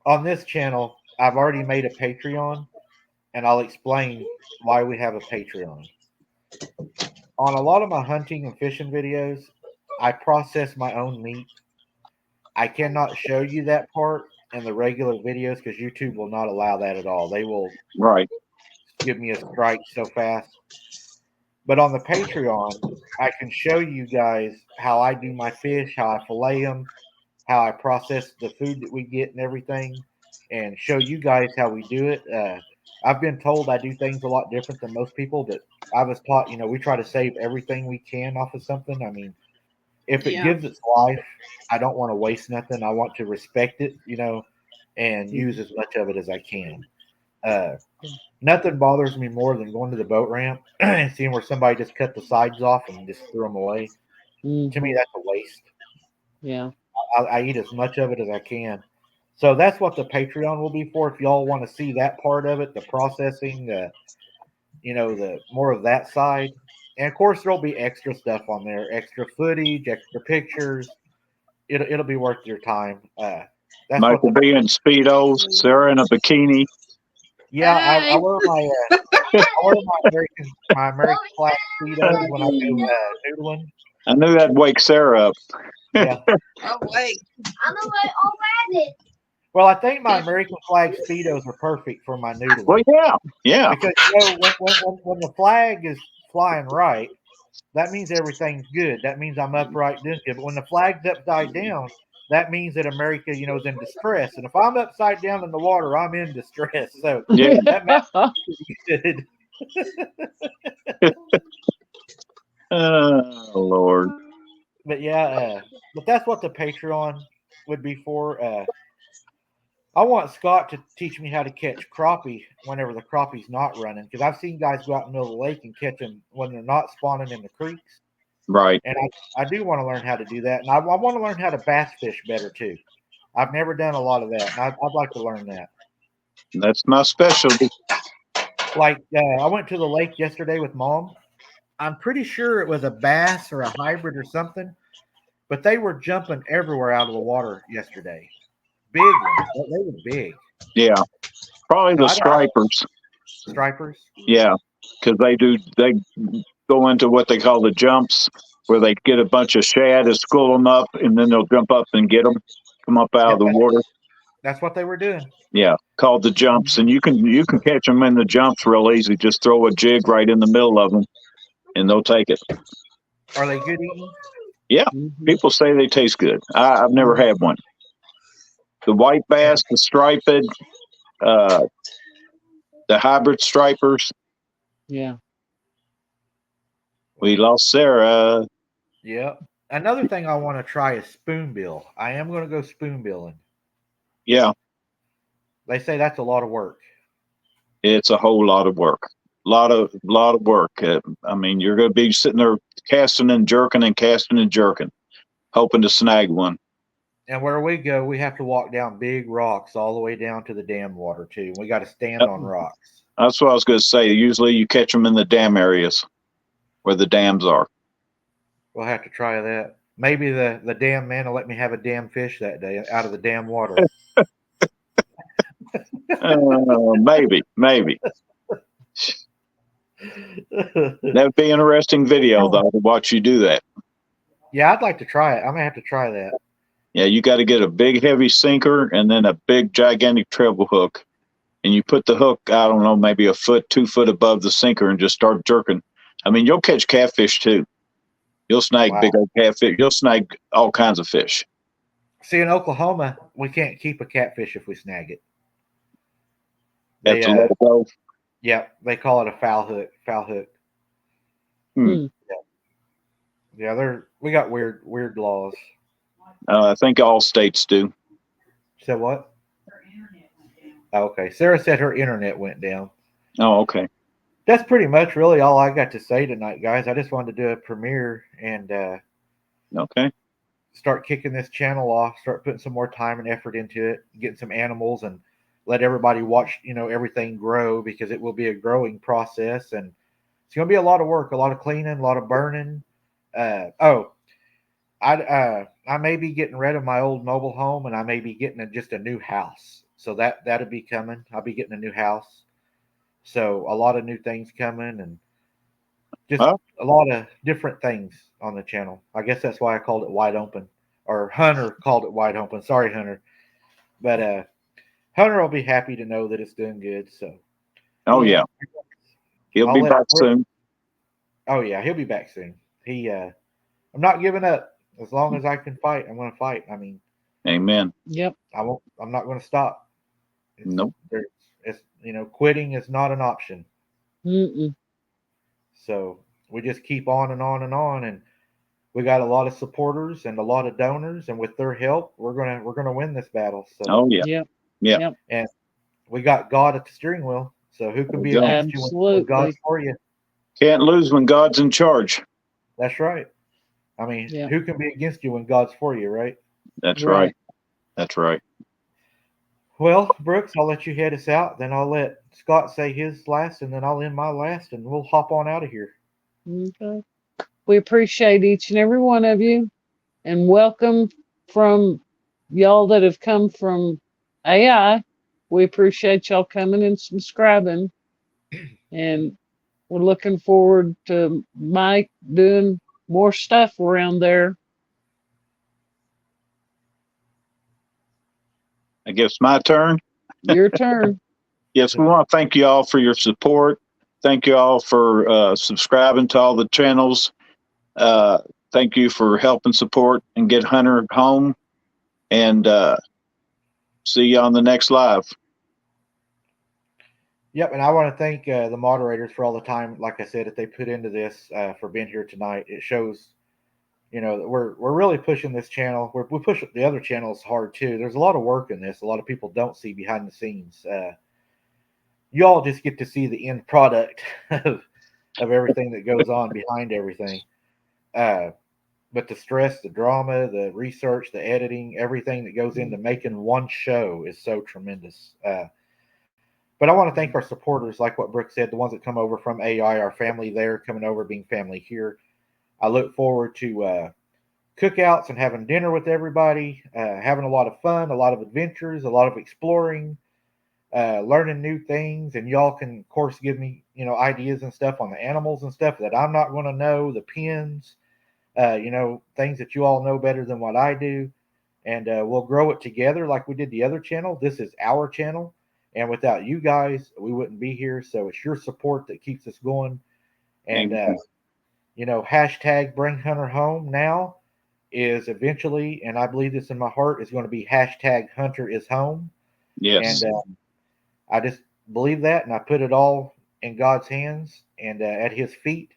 on this channel, I've already made a Patreon, and I'll explain why we have a Patreon. On a lot of my hunting and fishing videos, I process my own meat. I cannot show you that part in the regular videos because YouTube will not allow that at all. They will Right. give me a strike so fast. But on the Patreon, I can show you guys how I do my fish, how I fillet them, how I process the food that we get and everything, and show you guys how we do it. I've been told I do things a lot different than most people, but I was taught, we try to save everything we can off of something. I mean, if it Yeah. gives its life, I don't want to waste nothing. I want to respect it, and use as much of it as I can. Nothing bothers me more than going to the boat ramp and seeing where somebody just cut the sides off and just threw them away. To me, that's a waste. yeah. I eat as much of it as I can. So that's what the Patreon will be for. If y'all want to see that part of it, the processing, the more of that side. And of course, there'll be extra stuff on there, extra footage, extra pictures. It'll be worth your time. That's Michael what the B in Speedos, Sarah in a bikini. yeah. I Hey. wear my American flag speedos when I go noodling. I knew that'd wake Sarah up. Yeah. Oh wait. I'm a little rabbit. Well, I think my American flag speedos are perfect for my noodling. Well, yeah. Because when the flag is flying right, that means everything's good. That means I'm upright doing good. But when the flag's upside down, that means that America, is in distress. And if I'm upside down in the water, I'm in distress. So Yeah. that makes it good. Oh, Lord. But yeah, but that's what the Patreon would be for. I want Scott to teach me how to catch crappie whenever the crappie's not running, because I've seen guys go out in the middle of the lake and catch them when they're not spawning in the creeks. Right. And I do want to learn how to do that. And I want to learn how to bass fish better too. I've never done a lot of that. And I'd like to learn that. That's my specialty. Like I went to the lake yesterday with Mom. I'm pretty sure it was a bass or a hybrid or something, but they were jumping everywhere out of the water yesterday. Big ones. They were big. Yeah, probably So the I don't stripers. stripers. Yeah, because they go into what they call the jumps, where they get a bunch of shad and school them up, and then they'll jump up and get them, come up out Yep, of the water. that's what they were doing. Yeah, called the jumps, and you can catch them in the jumps real easy. Just throw a jig right in the middle of them, and they'll take it. Are they good eating? Yeah, Mhm. people say they taste good. I've never had one. The white bass, the striped, uh, the hybrid stripers. Yeah. We lost Sarah. Yep. Another thing I want to try is spoonbill. I am going to go spoonbilling. Yeah, They say that's a lot of work. it's a whole lot of work. Lot of work. I mean, you're going to be sitting there casting and jerking and casting and jerking, hoping to snag one. And where we go, we have to walk down big rocks all the way down to the dam water too. We got to stand on rocks. That's what I was going to say. Usually, you catch them in the dam areas where the dams are. We'll have to try that. Maybe the dam man will let me have a damn fish that day out of the dam water. Maybe. That would be an interesting video, though, to watch you do that. Yeah, I'd like to try it. I'm gonna have to try that. Yeah, you got to get a big, heavy sinker and then a big, gigantic treble hook. And you put the hook, I don't know, maybe a foot, 2 foot above the sinker and just start jerking. I mean, you'll catch catfish too. You'll snag Wow. big old catfish. You'll snag all kinds of fish. See, in Oklahoma, we can't keep a catfish if we snag it. Have to let it go. Yeah, they call it a foul hook. Foul hook. Hmm. Yeah, we got weird laws. I think all states do. Said what? Oh, okay. Sarah said her internet went down. Oh, okay. That's pretty much really all I got to say tonight, guys. I just wanted to do a premiere and Okay. start kicking this channel off, start putting some more time and effort into it, getting some animals and let everybody watch, everything grow because it will be a growing process and it's going to be a lot of work, a lot of cleaning, a lot of burning. I may be getting rid of my old mobile home and I may be getting just a new house. So that'll be coming. I'll be getting a new house. So a lot of new things coming and just a lot of different things on the channel. I guess that's why I called it Wide Open, or Hunter called it Wide Open. Sorry, Hunter, but Hunter will be happy to know that it's doing good. So, oh yeah, he'll be back soon. Oh yeah, he'll be back soon. I'm not giving up as long as I can fight. I'm going to fight. I mean, amen. Yep. I'm not going to stop. Nope. It's quitting is not an option. Mm-mm. So we just keep on and on and on, and we got a lot of supporters and a lot of donors, and with their help, we're gonna win this battle. So oh yeah, Yep. yeah. Yep. And we got God at the steering wheel. So who can be against you when God's for you? Can't lose when God's in charge. That's right. I mean, Yeah. who can be against you when God's for you, right? That's right. That's right. Well, Brooks, I'll let you head us out. Then I'll let Scott say his last, and then I'll end my last, and we'll hop on out of here. Okay. We appreciate each and every one of you, and welcome from y'all that have come from AI. We appreciate y'all coming and subscribing, and we're looking forward to Mike doing more stuff around there. I guess my turn. Your turn. Yes, we want to thank you all for your support. Thank you all for subscribing to all the channels. Thank you for helping support and get Hunter home. And see you on the next live. Yep, and I want to thank the moderators for all the time, like I said, that they put into this for being here tonight. It shows, that we're really pushing this channel. We push the other channels hard too. There's a lot of work in this. A lot of people don't see behind the scenes. You all just get to see the end product of everything that goes on behind everything. But the stress, the drama, the research, the editing, everything that goes into making one show is so tremendous. But I want to thank our supporters, like what Brooke said, the ones that come over from AI, our family there, coming over, being family here. I look forward to cookouts and having dinner with everybody, having a lot of fun, a lot of adventures, a lot of exploring, learning new things. And y'all can, of course, give me, ideas and stuff on the animals and stuff that I'm not going to know, the pins, things that you all know better than what I do. And we'll grow it together like we did the other channel. This is our channel. And without you guys, we wouldn't be here. So it's your support that keeps us going. And, hashtag bring Hunter home now is eventually, and I believe this in my heart, is going to be hashtag Hunter is home. Yes. And I just believe that, and I put it all in God's hands and at his feet.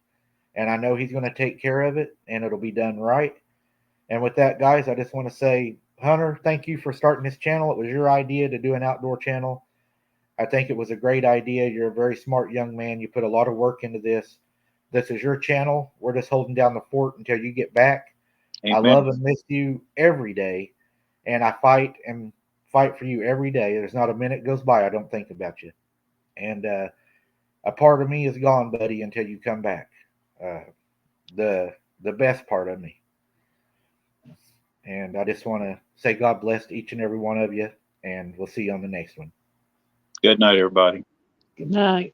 And I know he's going to take care of it, and it'll be done right. And with that, guys, I just want to say, Hunter, thank you for starting this channel. It was your idea to do an outdoor channel. I think it was a great idea. You're a very smart young man. You put a lot of work into this. This is your channel. We're just holding down the fort until you get back. Amen. I love and miss you every day, and I fight for you every day. There's not a minute goes by I don't think about you. And a part of me is gone, buddy, until you come back. The best part of me. And I just want to say God bless each and every one of you, and we'll see you on the next one. Good night, everybody. Good night.